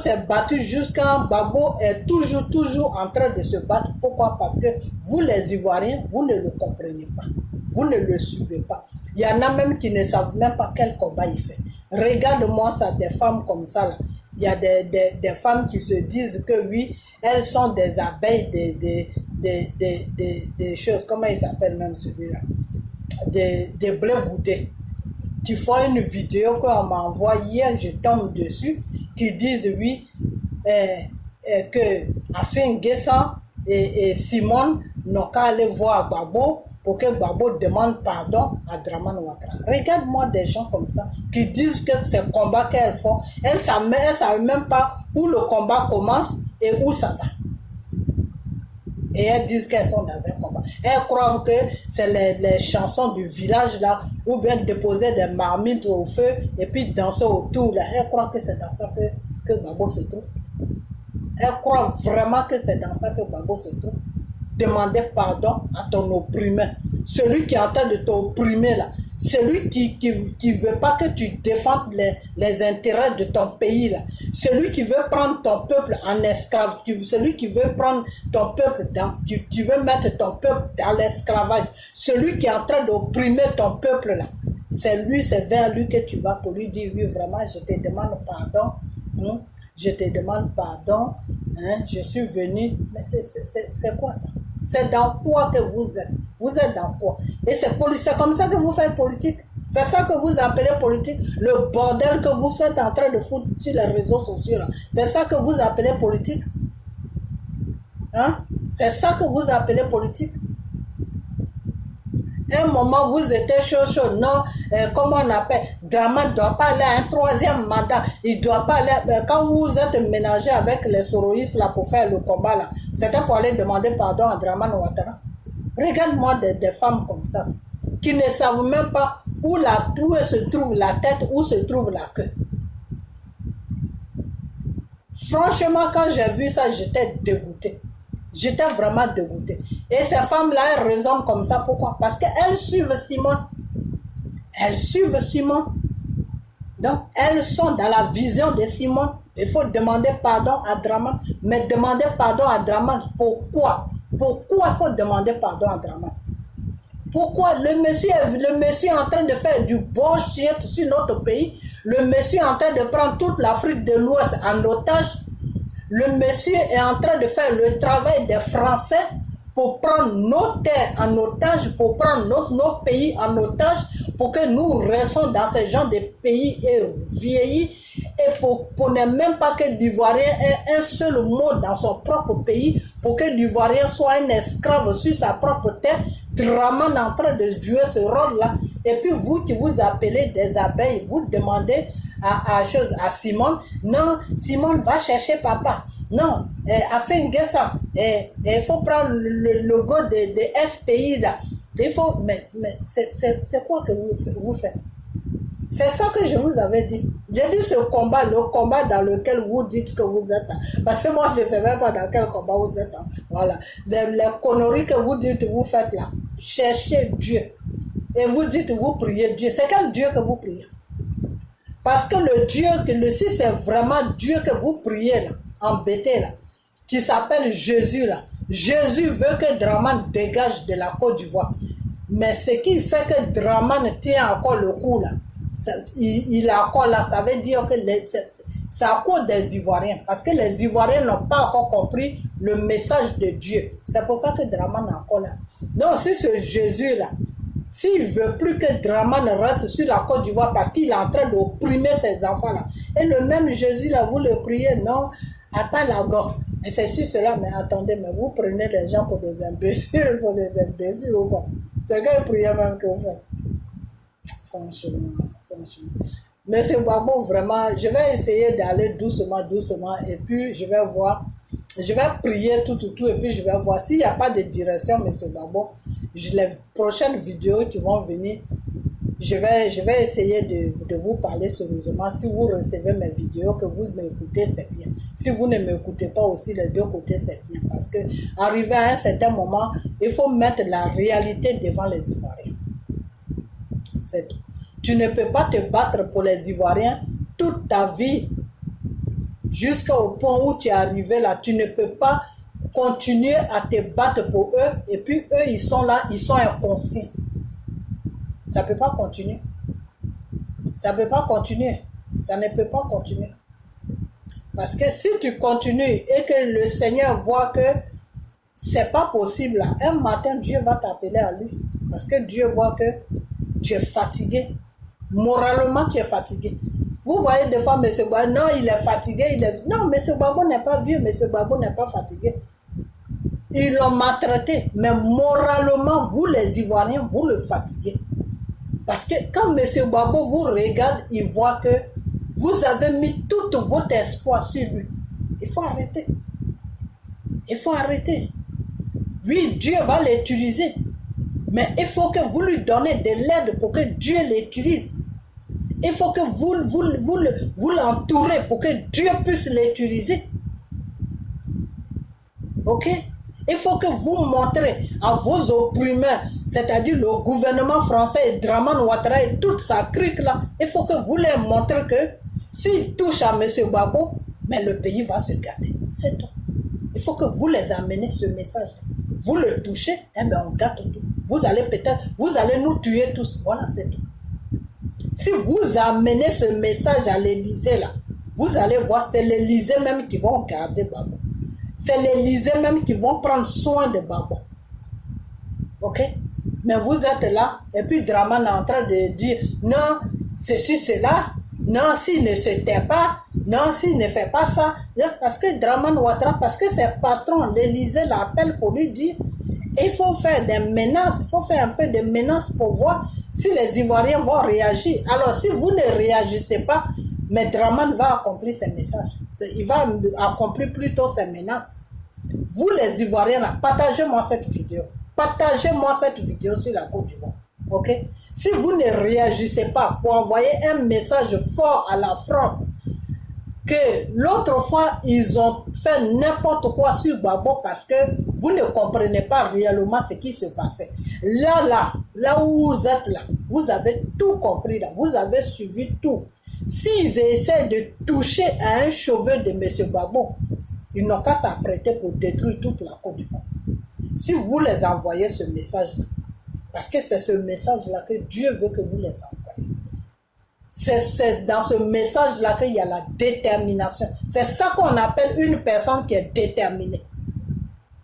s'est battu jusqu'à... Gbagbo est toujours en train de se battre. Pourquoi? Parce que vous, les Ivoiriens, vous ne le comprenez pas. Vous ne le suivez pas. Il y en a même qui ne savent même pas quel combat il fait. Regarde-moi ça, des femmes comme ça, là. Il y a des femmes qui se disent que oui, elles sont des abeilles, des choses, comment il s'appelle même celui-là? Des blés boudés. Qui font une vidéo qu'on m'envoie hier, je tombe dessus, qui disent oui, que Afin Guessan et Simone n'ont qu'à aller voir Gbagbo pour que Gbagbo demande pardon à Dramane Ouattara. Regarde-moi des gens comme ça qui disent que ces combats qu'elles font, elles ne savent même pas où le combat commence et où ça va. Et elles disent qu'elles sont dans un combat. Elles croient que c'est les chansons du village là, ou bien déposer des marmites au feu et puis danser autour là. Elles croient que c'est dans ça que Gbagbo se trouve. Elles croient vraiment que c'est dans ça que Gbagbo se trouve. Demander pardon à ton opprimeur. Celui qui est en train de t'opprimer là. Celui qui veut pas que tu défendes les intérêts de ton pays là. Celui qui veut prendre ton peuple en esclave. Celui qui veut prendre ton peuple tu veux mettre ton peuple dans l'esclavage. Celui qui est en train d'opprimer ton peuple là. C'est vers lui que tu vas pour lui dire oui vraiment je te demande pardon. Je te demande pardon. Je suis venu. Mais c'est quoi ça? C'est dans quoi que vous êtes? Vous êtes dans quoi? Et c'est comme ça que vous faites politique? C'est ça que vous appelez politique? Le bordel que vous faites en train de foutre sur les réseaux sociaux là. C'est ça que vous appelez politique? C'est ça que vous appelez politique? Un moment, vous étiez chaud. Non, comment on appelle? Dramane ne doit pas aller à un 3e mandat. Il ne doit pas aller. Quand vous êtes mélangé avec les soroïstes là pour faire le combat là, c'était pour aller demander pardon à Dramane Ouattara. Regarde-moi des femmes comme ça, qui ne savent même pas où se trouve la tête, où se trouve la queue. Franchement, quand j'ai vu ça, j'étais dégoûté. J'étais vraiment dégoûté. Et ces femmes-là, elles raisonnent comme ça. Pourquoi? Parce qu'elles suivent Simone. Elles suivent Simone. Donc, elles sont dans la vision de Simone. Il faut demander pardon à Draman. Mais demander pardon à Draman, pourquoi? Pourquoi il faut demander pardon à Draman? Pourquoi le monsieur est en train de faire du bon shit sur notre pays? Le monsieur est en train de prendre toute l'Afrique de l'Ouest en otage. Le monsieur est en train de faire le travail des Français pour prendre nos terres en otage, pour prendre nos pays en otage, pour que nous restons dans ce genre de pays vieillis et pour ne même pas que l'Ivoirien ait un seul mot dans son propre pays, pour que l'Ivoirien soit un esclave sur sa propre terre. Draman est en train de jouer ce rôle-là. Et puis vous qui vous appelez des abeilles, vous demandez à Simone, non, Simone va chercher papa. Non, à Fengessa, il faut prendre le logo de FPI là. Il faut, mais c'est quoi que vous faites? C'est ça que je vous avais dit. J'ai dit ce combat, le combat dans lequel vous dites que vous êtes. Parce que moi, je ne savais pas dans quel combat vous êtes. Voilà. Les conneries que vous dites, vous faites là. Cherchez Dieu. Et vous dites, vous priez Dieu. C'est quel Dieu que vous priez? Parce que le Dieu, si c'est vraiment Dieu que vous priez là, embêté là, qui s'appelle Jésus là. Jésus veut que Draman dégage de la Côte d'Ivoire. Mais ce qui fait que Draman tient encore le coup là, il est encore là, ça veut dire que c'est à cause des Ivoiriens. Parce que les Ivoiriens n'ont pas encore compris le message de Dieu. C'est pour ça que Draman est encore là. Donc si ce Jésus là, s'il ne veut plus que Draman reste sur la Côte d'Ivoire parce qu'il est en train d'opprimer ses enfants là, et le même Jésus là, vous le priez, non, attends la gorge. Et c'est sur cela, mais attendez, mais vous prenez les gens pour des imbéciles ou quoi? C'est quelle prière même que vous faites? Franchement. Monsieur Gbagbo, vraiment, je vais essayer d'aller doucement, et puis je vais voir, je vais prier tout, et puis je vais voir s'il n'y a pas de direction, monsieur Gbagbo. Les prochaines vidéos qui vont venir, je vais essayer de vous parler sérieusement. Si vous recevez mes vidéos, que vous m'écoutez, c'est bien. Si vous ne m'écoutez pas aussi, les deux côtés, c'est bien. Parce que arrivé à un certain moment, il faut mettre la réalité devant les Ivoiriens. C'est tout. Tu ne peux pas te battre pour les Ivoiriens toute ta vie jusqu'au point où tu es arrivé là. Tu ne peux pas continuer à te battre pour eux et puis eux, ils sont là, ils sont inconscients. Ça ne peut pas continuer. Ça ne peut pas continuer. Ça ne peut pas continuer. Parce que si tu continues et que le Seigneur voit que c'est pas possible, un matin, Dieu va t'appeler à lui. Parce que Dieu voit que tu es fatigué. Moralement, tu es fatigué. Vous voyez des fois, M. Gbagbo, non, il est fatigué. Non, M. Gbagbo n'est pas vieux, M. Gbagbo n'est pas fatigué. Ils l'ont maltraité. Mais moralement, vous les Ivoiriens, vous le fatiguez. Parce que quand M. Gbagbo vous regarde, il voit que vous avez mis tout votre espoir sur lui. Il faut arrêter. Il faut arrêter. Oui, Dieu va l'utiliser. Mais il faut que vous lui donnez de l'aide pour que Dieu l'utilise. Il faut que vous l'entourez pour que Dieu puisse l'utiliser. Ok? Il faut que vous montrez à vos opprimeurs, c'est-à-dire le gouvernement français et Draman Ouattara et toute sa clique là, il faut que vous leur montrez que s'ils touchent à M. Gbagbo, mais le pays va se garder. C'est tout. Il faut que vous les amenez ce message. Vous le touchez, eh bien on gâte tout. Vous allez nous tuer tous. Voilà, c'est tout. Si vous amenez ce message à l'Élysée là, vous allez voir, c'est l'Élysée même qui vont garder Gbagbo. C'est l'Élysée même qui vont prendre soin de Gbagbo. Ok? Mais vous êtes là, et puis Draman est en train de dire, non, ceci, cela, non, s'il ne se tait pas, non, s'il ne fait pas ça, parce que Draman Ouattara, parce que ses patrons, l'Élysée l'appelle pour lui dire, il faut faire des menaces, il faut faire un peu de menaces pour voir si les Ivoiriens vont réagir. Alors, si vous ne réagissez pas, mais Draman va accomplir ses messages. Il va accomplir plutôt ses menaces. Vous les Ivoiriens, là, partagez-moi cette vidéo. Partagez-moi cette vidéo sur la Côte d'Ivoire. Ok? Si vous ne réagissez pas pour envoyer un message fort à la France, que l'autre fois, ils ont fait n'importe quoi sur Gbagbo parce que vous ne comprenez pas réellement ce qui se passait. Là où vous êtes là, vous avez tout compris là. Vous avez suivi tout. S'ils essaient de toucher à un cheveu de M. Gbagbo, ils n'ont qu'à s'apprêter pour détruire toute la Côte d'Ivoire. Si vous les envoyez ce message-là, parce que c'est ce message-là que Dieu veut que vous les envoyez. C'est dans ce message-là qu'il y a la détermination. C'est ça qu'on appelle une personne qui est déterminée.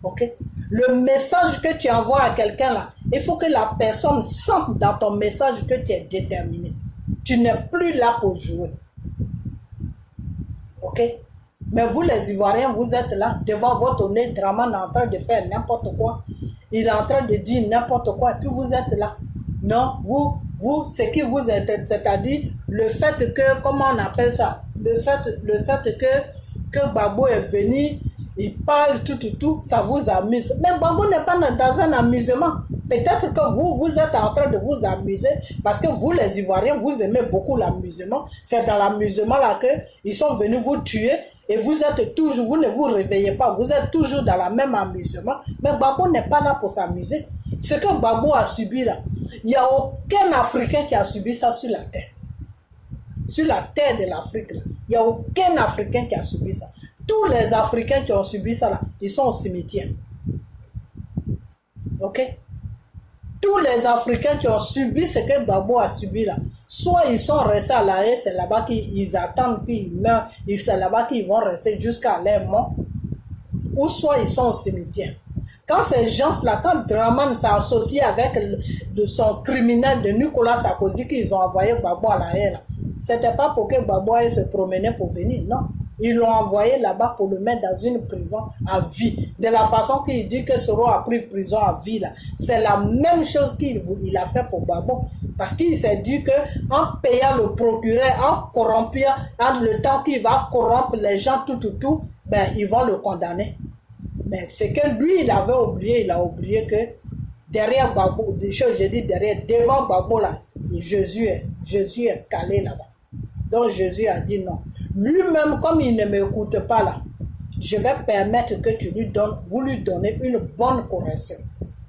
Ok? Le message que tu envoies à quelqu'un là, il faut que la personne sente dans ton message que tu es déterminé. Tu n'es plus là pour jouer. Ok? Mais vous les Ivoiriens, vous êtes là devant votre nez, Draman est en train de faire n'importe quoi. Il est en train de dire n'importe quoi et puis vous êtes là. Non, vous, ce qui vous intéresse, c'est-à-dire le fait que, comment on appelle ça? Le fait que Gbagbo est venu, il parle tout, ça vous amuse. Mais Gbagbo n'est pas dans un amusement. Peut-être que vous êtes en train de vous amuser parce que vous, les Ivoiriens, vous aimez beaucoup l'amusement. C'est dans l'amusement là qu'ils sont venus vous tuer et vous êtes toujours, vous ne vous réveillez pas, vous êtes toujours dans la même amusement. Mais Gbagbo n'est pas là pour s'amuser. Ce que Gbagbo a subi là, il n'y a aucun Africain qui a subi ça sur la terre. Sur la terre de l'Afrique là, il n'y a aucun Africain qui a subi ça. Tous les Africains qui ont subi ça là, ils sont au cimetière. Ok? Tous les Africains qui ont subi ce que Gbagbo a subi là, soit ils sont restés à La Haye, c'est là-bas qu'ils attendent qu'ils meurent, c'est là-bas qu'ils vont rester jusqu'à leur mort, ou soit ils sont au cimetière. Quand ces gens-là, quand Draman s'est associé avec son criminel de Nicolas Sarkozy qu'ils ont envoyé Gbagbo à La Haye là, c'était pas pour que Gbagbo aille se promener pour venir, non. Ils l'ont envoyé là-bas pour le mettre dans une prison à vie. De la façon qu'il dit que Soro a pris prison à vie là. C'est la même chose qu'il a fait pour Gbagbo. Parce qu'il s'est dit que en payant le procureur, en corrompant, en le temps qu'il va corrompre les gens tout, ben ils vont le condamner. Mais c'est que lui, il avait oublié, il a oublié que derrière Gbagbo, des choses, je dis derrière, devant Gbagbo là, Jésus est calé là-bas. Donc Jésus a dit non. Lui-même, comme il ne m'écoute pas là, je vais permettre que vous lui donnez une bonne correction.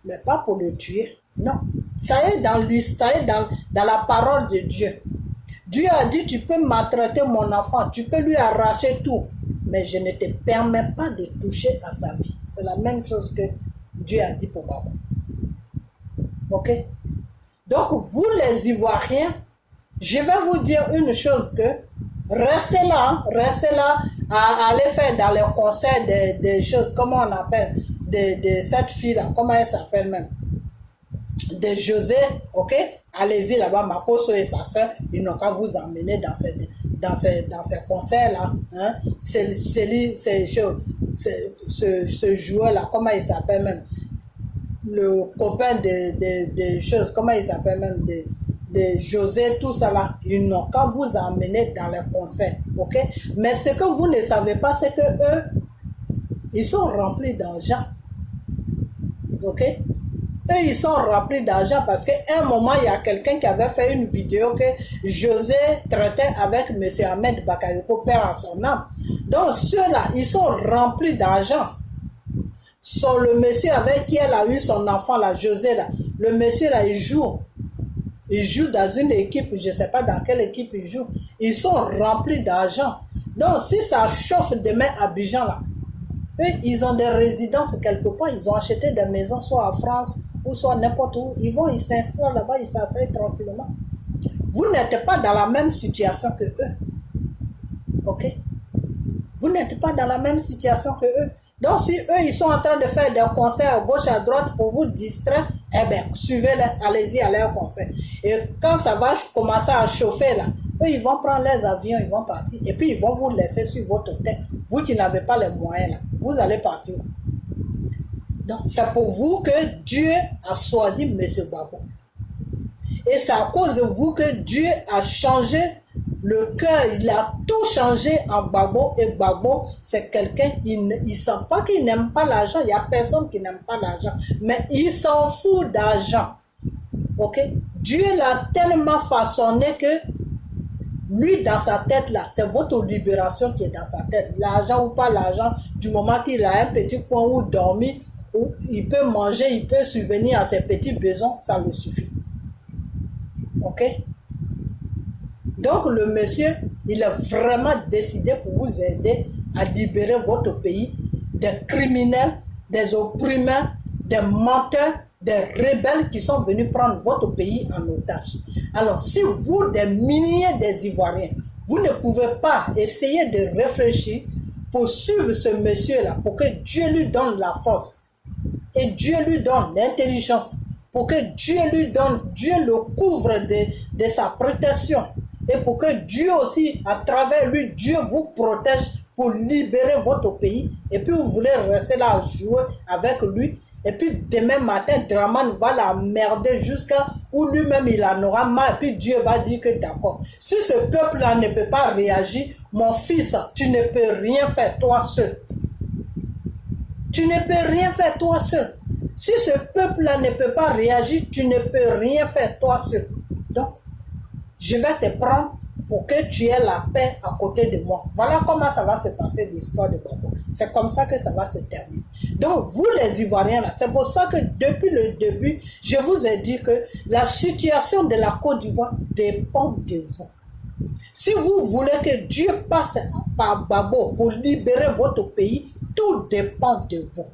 Mais pas pour le tuer. Non. Ça est dans lui, ça est dans la parole de Dieu. Dieu a dit, tu peux maltraiter mon enfant, tu peux lui arracher tout, mais je ne te permets pas de toucher à sa vie. C'est la même chose que Dieu a dit pour Gbagbo. Ok? Donc, vous les Ivoiriens, je vais vous dire une chose que restez là, à aller faire dans les concerts des choses, comment on appelle, de cette fille-là, comment elle s'appelle même, de José, ok? Allez-y là-bas, Makoso et sa soeur, ils n'ont qu'à vous emmener dans ces concerts-là. Hein? Ce joueur-là, comment il s'appelle même? Le copain de choses, comment il s'appelle même? De José, tout ça là, ils n'ont qu'à vous emmener dans les concerts, ok? Mais ce que vous ne savez pas, c'est que eux, ils sont remplis d'argent, ok? Eux, ils sont remplis d'argent parce qu'à un moment, il y a quelqu'un qui avait fait une vidéo que José traitait avec M. Ahmed Bakayoko, père à son âme. Donc, ceux-là, ils sont remplis d'argent. Sur le monsieur avec qui elle a eu son enfant, là, José, là, le monsieur, là, il joue dans une équipe, je ne sais pas dans quelle équipe il joue. Ils sont remplis d'argent. Donc, si ça chauffe demain à Abidjan, là, eux, ils ont des résidences quelque part. Ils ont acheté des maisons, soit en France ou soit n'importe où. Ils s'installent là-bas, ils s'asseyent tranquillement. Vous n'êtes pas dans la même situation que eux. Ok? Vous n'êtes pas dans la même situation que eux. Donc, si eux, ils sont en train de faire des concerts à gauche, à droite pour vous distraire, eh bien, suivez-les, allez-y à leur concert. Et quand ça va commencer à chauffer, là, eux, ils vont prendre les avions, ils vont partir. Et puis, ils vont vous laisser sur votre tête. Vous qui n'avez pas les moyens, là, vous allez partir. Donc, c'est pour vous que Dieu a choisi M. Gbagbo. Et c'est à cause de vous que Dieu a changé le cœur, il a tout changé en Gbagbo. Et Gbagbo, c'est quelqu'un, il ne sent pas qu'il n'aime pas l'argent. Il n'y a personne qui n'aime pas l'argent. Mais il s'en fout d'argent. Ok? Dieu l'a tellement façonné que lui, dans sa tête, là, c'est votre libération qui est dans sa tête. L'argent ou pas l'argent, du moment qu'il a un petit coin où dormir, où il peut manger, il peut subvenir à ses petits besoins, ça le suffit. Ok? Donc le monsieur, il a vraiment décidé pour vous aider à libérer votre pays des criminels, des opprimeurs, des menteurs, des rebelles qui sont venus prendre votre pays en otage. Alors si vous, des milliers des Ivoiriens, vous ne pouvez pas essayer de réfléchir pour suivre ce monsieur-là, pour que Dieu lui donne la force et Dieu lui donne l'intelligence, pour que Dieu lui donne, Dieu le couvre de sa protection et pour que Dieu aussi, à travers lui, Dieu vous protège pour libérer votre pays. Et puis vous voulez rester là à jouer avec lui. Et puis demain matin, Dramane va la merder jusqu'à où lui-même il en aura marre. Et puis Dieu va dire que d'accord. Si ce peuple-là ne peut pas réagir, mon fils, tu ne peux rien faire toi seul. Tu ne peux rien faire toi seul. Si ce peuple-là ne peut pas réagir, tu ne peux rien faire toi seul. Donc, je vais te prendre pour que tu aies la paix à côté de moi. Voilà comment ça va se passer l'histoire de Gbagbo. C'est comme ça que ça va se terminer. Donc, vous les Ivoiriens, là, c'est pour ça que depuis le début, je vous ai dit que la situation de la Côte d'Ivoire dépend de vous. Si vous voulez que Dieu passe par Gbagbo pour libérer votre pays, tout dépend de vous.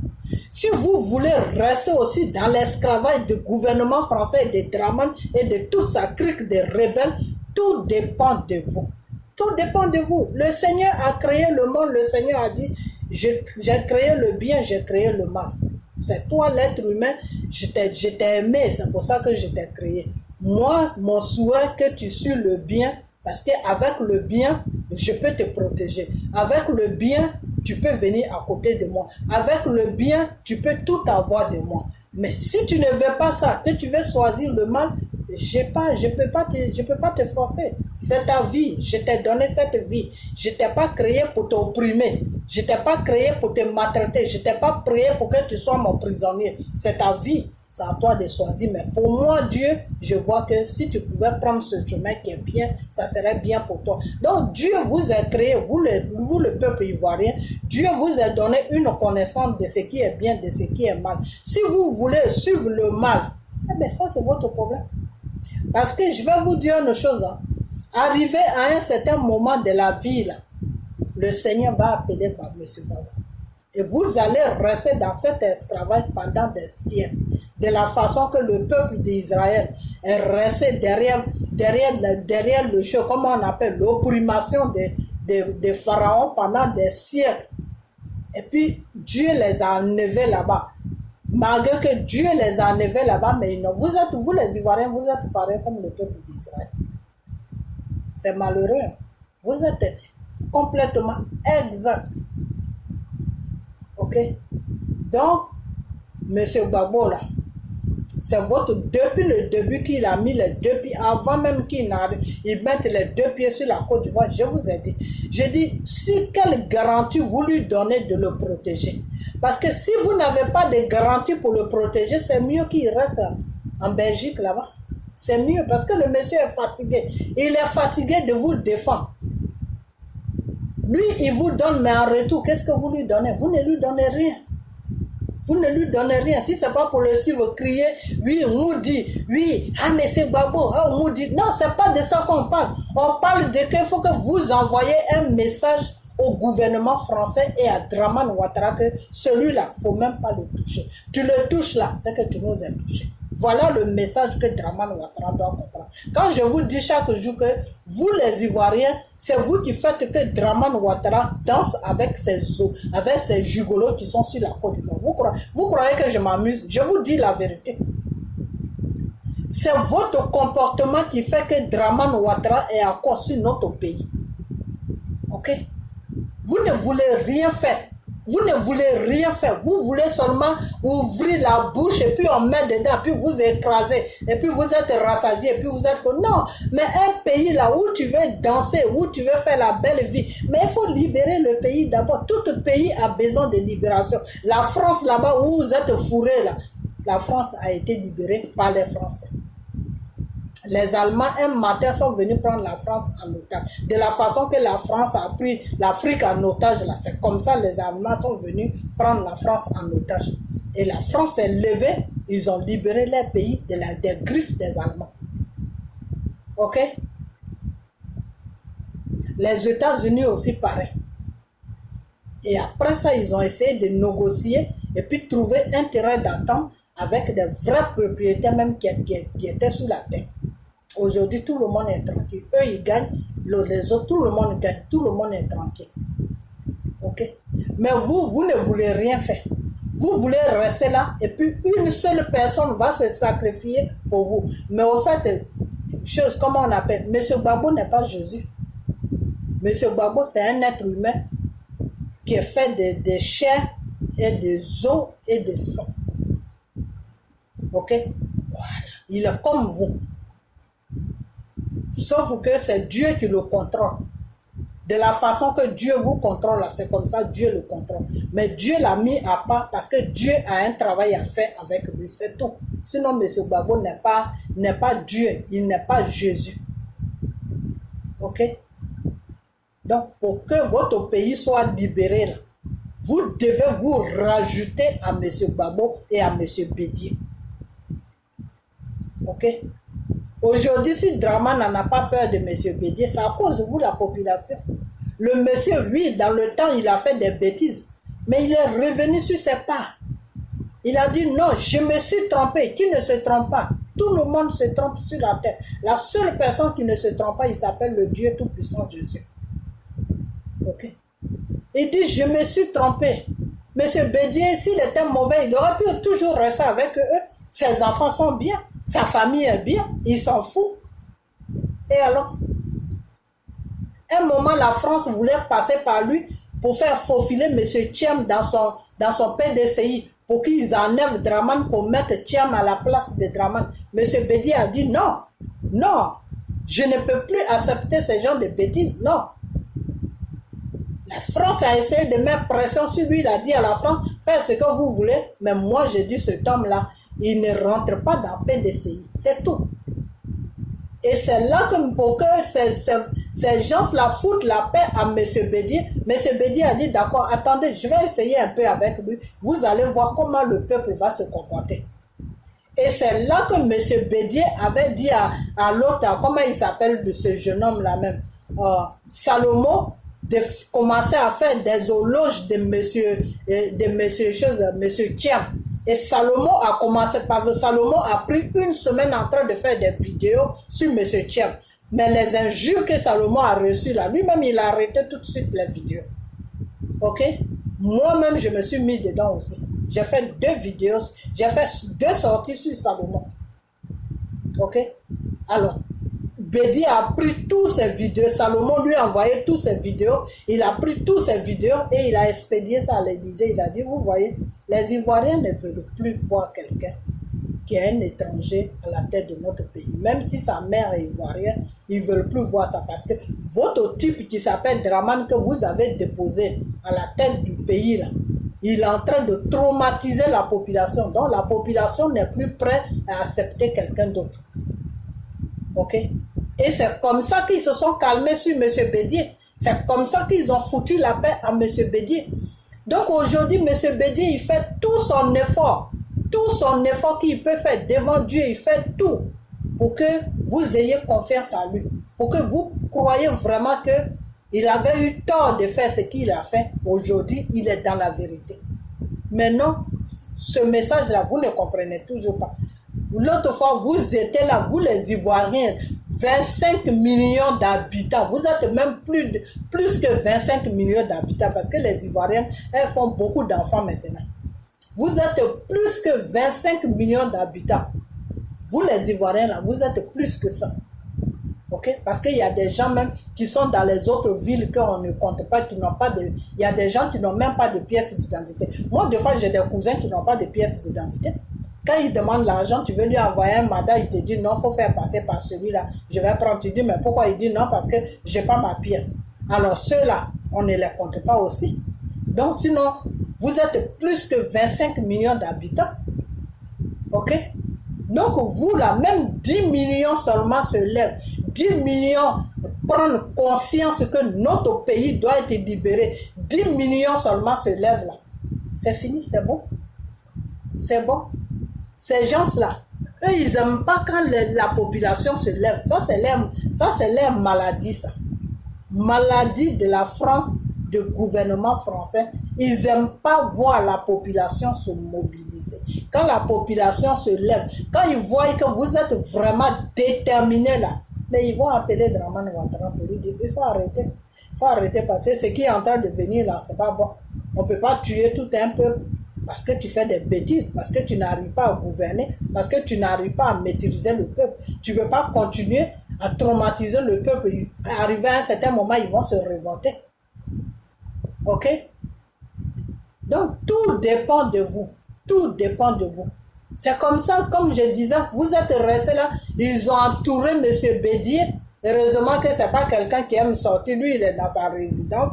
Si vous voulez rester aussi dans l'esclavage du gouvernement français et de Dramane et de toute sa clique de rebelles, tout dépend de vous. Tout dépend de vous. Le Seigneur a créé le monde, le Seigneur a dit, j'ai créé le bien, j'ai créé le mal. C'est toi l'être humain, je t'ai aimé, c'est pour ça que je t'ai créé. Moi, mon souhait que tu suives le bien, parce qu'avec le bien, je peux te protéger. Avec le bien, tu peux venir à côté de moi. Avec le bien, tu peux tout avoir de moi. Mais si tu ne veux pas ça, que tu veux choisir le mal, je peux pas te forcer. C'est ta vie. Je t'ai donné cette vie. Je t'ai pas créé pour t'opprimer. Je t'ai pas créé pour te maltraiter. Je t'ai pas créé pour que tu sois mon prisonnier. C'est ta vie. C'est à toi de choisir. Mais pour moi, Dieu, je vois que si tu pouvais prendre ce chemin qui est bien, ça serait bien pour toi. Donc, Dieu vous a créé, vous le peuple ivoirien, Dieu vous a donné une connaissance de ce qui est bien, de ce qui est mal. Si vous voulez suivre le mal, eh bien, ça, c'est votre problème. Parce que je vais vous dire une chose. Hein. Arrivé à un certain moment de la vie, là, le Seigneur va appeler par M. Gbagbo. Et vous allez rester dans cet esclavage pendant des siècles. De la façon que le peuple d'Israël est resté derrière le jeu, comme on appelle l'opprimation des pharaons pendant des siècles. Et puis, Dieu les a enlevés là-bas. Malgré que Dieu les a enlevés là-bas, mais non. Vous les Ivoiriens, vous êtes pareils comme le peuple d'Israël. C'est malheureux. Vous êtes complètement exact. Ok? Donc, M. Gbagbo, là, c'est depuis le début qu'il a mis les deux pieds, avant même qu'il mette les deux pieds sur la Côte d'Ivoire, je vous ai dit. J'ai dit, si quelle garantie vous lui donnez de le protéger? Parce que si vous n'avez pas de garantie pour le protéger, c'est mieux qu'il reste en Belgique là-bas. C'est mieux parce que le monsieur est fatigué. Il est fatigué de vous défendre. Lui, il vous donne, mais en retour, qu'est-ce que vous lui donnez? Vous ne lui donnez rien. Vous ne lui donnez rien. Si ce n'est pas pour le suivre, crier, oui, on dit, oui, ah, mais c'est Gbagbo, ah, on dit. Non, ce n'est pas de ça qu'on parle. On parle de qu'il faut que vous envoyez un message au gouvernement français et à Dramane Ouattara que celui-là, il ne faut même pas le toucher. Tu le touches là, c'est que tu nous as touché. Voilà le message que Dramane Ouattara doit comprendre. Quand je vous dis chaque jour que vous les Ivoiriens, c'est vous qui faites que Dramane Ouattara danse avec ses os, avec ses gigolos qui sont sur la Côte d'Ivoire. Vous croyez que je m'amuse? Je vous dis la vérité. C'est votre comportement qui fait que Dramane Ouattara est encore sur notre pays. Ok? Vous ne voulez rien faire. Vous ne voulez rien faire. Vous voulez seulement ouvrir la bouche et puis on met dedans, puis vous écrasez, et puis vous êtes rassasié, et puis vous êtes... Non, mais un pays là où tu veux danser, où tu veux faire la belle vie, mais il faut libérer le pays d'abord. Tout pays a besoin de libération. La France là-bas où vous êtes fourrés là, la France a été libérée par les Français. Les Allemands, un matin, sont venus prendre la France en otage. De la façon que la France a pris l'Afrique en otage, là, c'est comme ça que les Allemands sont venus prendre la France en otage. Et la France s'est levée, ils ont libéré leur pays des griffes des Allemands. Ok? Les États-Unis aussi pareil. Et après ça, ils ont essayé de négocier et puis trouver un terrain d'attente avec des vrais propriétaires même qui étaient sous la terre. Aujourd'hui, tout le monde est tranquille. Eux, ils gagnent, les autres, tout le monde gagne, tout le monde est tranquille. Ok? Mais vous ne voulez rien faire. Vous voulez rester là et puis une seule personne va se sacrifier pour vous. Mais au fait, chose, comment on appelle, M. Gbagbo n'est pas Jésus. M. Gbagbo, c'est un être humain qui est fait de chair et des os et de sang. Ok? Voilà. Il est comme vous. Sauf que c'est Dieu qui le contrôle. De la façon que Dieu vous contrôle, c'est comme ça Dieu le contrôle. Mais Dieu l'a mis à part parce que Dieu a un travail à faire avec lui, c'est tout. Sinon, M. Gbagbo n'est pas Dieu, il n'est pas Jésus. Ok? Donc, pour que votre pays soit libéré, là, vous devez vous rajouter à M. Gbagbo et à M. Bédié. Ok? Aujourd'hui, si Draman n'en a pas peur de M. Bédié, c'est à cause de vous, la population. Le monsieur, lui, dans le temps, il a fait des bêtises. Mais il est revenu sur ses pas. Il a dit non, je me suis trompé. Qui ne se trompe pas? Tout le monde se trompe sur la terre. La seule personne qui ne se trompe pas, il s'appelle le Dieu Tout-Puissant Jésus. Ok? Il dit, je me suis trompé. Monsieur Bédié, s'il était mauvais, il aurait pu toujours rester avec eux. Ses enfants sont bien. Sa famille est bien. Il s'en fout. Et alors? Un moment, la France voulait passer par lui pour faire faufiler M. Thiam dans son PDCI pour qu'ils enlèvent Draman pour mettre Thiam à la place de Draman. M. Bédié a dit non, non, je ne peux plus accepter ce genre de bêtises, non. La France a essayé de mettre pression sur lui, il a dit à la France, faites ce que vous voulez, mais moi je dis cet homme-là, il ne rentre pas dans PDCI, c'est tout. Et c'est là que pour que ces gens-là foutent la paix à M. Bédié, M. Bédié a dit d'accord, attendez, je vais essayer un peu avec lui, vous allez voir comment le peuple va se comporter. Et c'est là que M. Bédié avait dit à l'autre, comment il s'appelle ce jeune homme-là même, Salomon, de commencer à faire des éloges de M. Thiam. Et Salomon a commencé, parce que Salomon a pris une semaine en train de faire des vidéos sur M. Thiam. Mais les injures que Salomon a reçues là, lui-même il a arrêté tout de suite les vidéos. Ok? Moi-même je me suis mis dedans aussi. J'ai fait 2 vidéos, j'ai fait 2 sorties sur Salomon. Ok? Alors, Bédié a pris tous ces vidéos, Salomon lui a envoyé tous ces vidéos, il a pris tous ces vidéos et il a expédié ça à l'Élysée. Il a dit, vous voyez, les Ivoiriens ne veulent plus voir quelqu'un qui est un étranger à la tête de notre pays. Même si sa mère est ivoirienne, ils ne veulent plus voir ça parce que votre type qui s'appelle Draman que vous avez déposé à la tête du pays, là, il est en train de traumatiser la population. Donc la population n'est plus prête à accepter quelqu'un d'autre. Ok? Et c'est comme ça qu'ils se sont calmés sur M. Bédié. C'est comme ça qu'ils ont foutu la paix à M. Bédié. Donc aujourd'hui, M. Bédié, il fait tout son effort qu'il peut faire devant Dieu, il fait tout pour que vous ayez confiance en lui, pour que vous croyez vraiment qu'il avait eu tort de faire ce qu'il a fait. Aujourd'hui, il est dans la vérité. Maintenant, ce message-là, vous ne comprenez toujours pas. L'autre fois, vous étiez là, vous les Ivoiriens, 25 millions d'habitants. Vous êtes même plus que 25 millions d'habitants parce que les Ivoiriens, elles font beaucoup d'enfants maintenant. Vous êtes plus que 25 millions d'habitants. Vous les Ivoiriens là, vous êtes plus que ça. Ok? Parce qu'il y a des gens même qui sont dans les autres villes qu'on ne compte pas, qui n'ont pas de... Il y a des gens qui n'ont même pas de pièces d'identité. Moi, des fois, j'ai des cousins qui n'ont pas de pièces d'identité. Quand il demande l'argent, tu veux lui envoyer un mandat, il te dit non, il faut faire passer par celui-là. Je vais prendre. Tu dis, mais pourquoi? Il dit non, parce que je n'ai pas ma pièce. Alors ceux-là, on ne les compte pas aussi. Donc sinon, vous êtes plus que 25 millions d'habitants. Ok? Donc vous là, même 10 millions seulement se lèvent. 10 millions prennent conscience que notre pays doit être libéré. 10 millions seulement se lèvent là. C'est fini, c'est bon. C'est bon. Ces gens-là, eux, ils n'aiment pas quand la population se lève. Ça, c'est leur maladie, ça. maladie de la France, du gouvernement français. Ils n'aiment pas voir la population se mobiliser. Quand la population se lève, quand ils voient que vous êtes vraiment déterminés là, mais ils vont appeler Dramane Ouattara pour lui dire, il faut arrêter. Il faut arrêter parce que ce qui est en train de venir là, c'est pas bon. On ne peut pas tuer tout un peuple parce que tu fais des bêtises, parce que tu n'arrives pas à gouverner, parce que tu n'arrives pas à maîtriser le peuple. Tu ne peux pas continuer à traumatiser le peuple. Arrivé à un certain moment, ils vont se révolter. Ok? Donc, tout dépend de vous. Tout dépend de vous. C'est comme ça, comme je disais, vous êtes restés là, ils ont entouré M. Bédier. Heureusement que ce n'est pas quelqu'un qui aime sortir. Lui, il est dans sa résidence.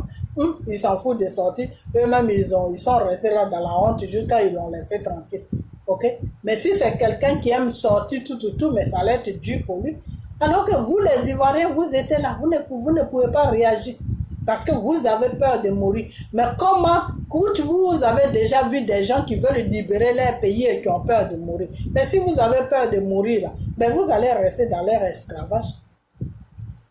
Il s'en fout de sortir. Eux-mêmes, ils sont restés là dans la honte jusqu'à ils l'ont laissé tranquille. Ok? Mais si c'est quelqu'un qui aime sortir tout, mais ça allait être dur pour lui. Alors que vous, les Ivoiriens, vous étiez là. Vous ne pouvez pas réagir. Parce que vous avez peur de mourir. Mais comment, vous avez déjà vu des gens qui veulent libérer leur pays et qui ont peur de mourir. Mais si vous avez peur de mourir, là, ben vous allez rester dans leur esclavage.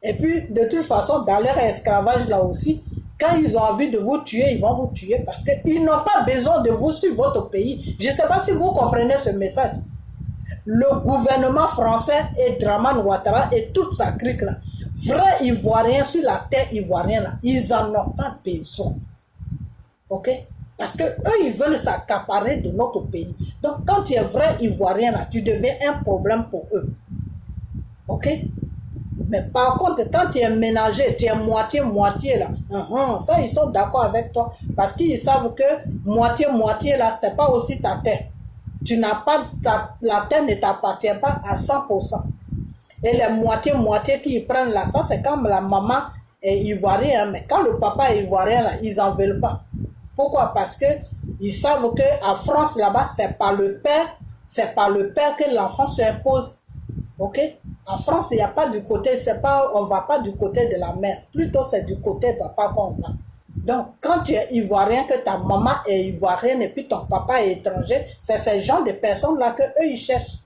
Et puis, de toute façon, dans leur esclavage là aussi, quand ils ont envie de vous tuer, ils vont vous tuer parce qu'ils n'ont pas besoin de vous sur votre pays. Je ne sais pas si vous comprenez ce message. Le gouvernement français et Dramane Ouattara et toute sa clique là, vrais Ivoiriens sur la terre ivoirienne là, ils n'en ont pas besoin. Ok? Parce que eux, ils veulent s'accaparer de notre pays. Donc, quand tu es vrai Ivoirien là, tu deviens un problème pour eux. Ok? Mais par contre, quand tu es ménagé, tu es moitié-moitié là, ça, ils sont d'accord avec toi. Parce qu'ils savent que moitié-moitié là, c'est pas aussi ta terre. Tu n'as pas, la terre ne t'appartient pas à 100%. Et les moitié-moitié qu'ils prennent là, ça c'est comme la maman est ivoirienne, mais quand le papa est ivoirien là, ils n'en veulent pas. Pourquoi? Parce que ils savent qu'à France là-bas, c'est par le père que l'enfant s'impose. Ok? En France, il n'y a pas du côté, on ne va pas du côté de la mère. Plutôt, c'est du côté de papa qu'on va. Donc, quand tu es ivoirien, que ta maman est ivoirienne et puis ton papa est étranger, c'est ces gens de personnes-là qu'eux, ils cherchent.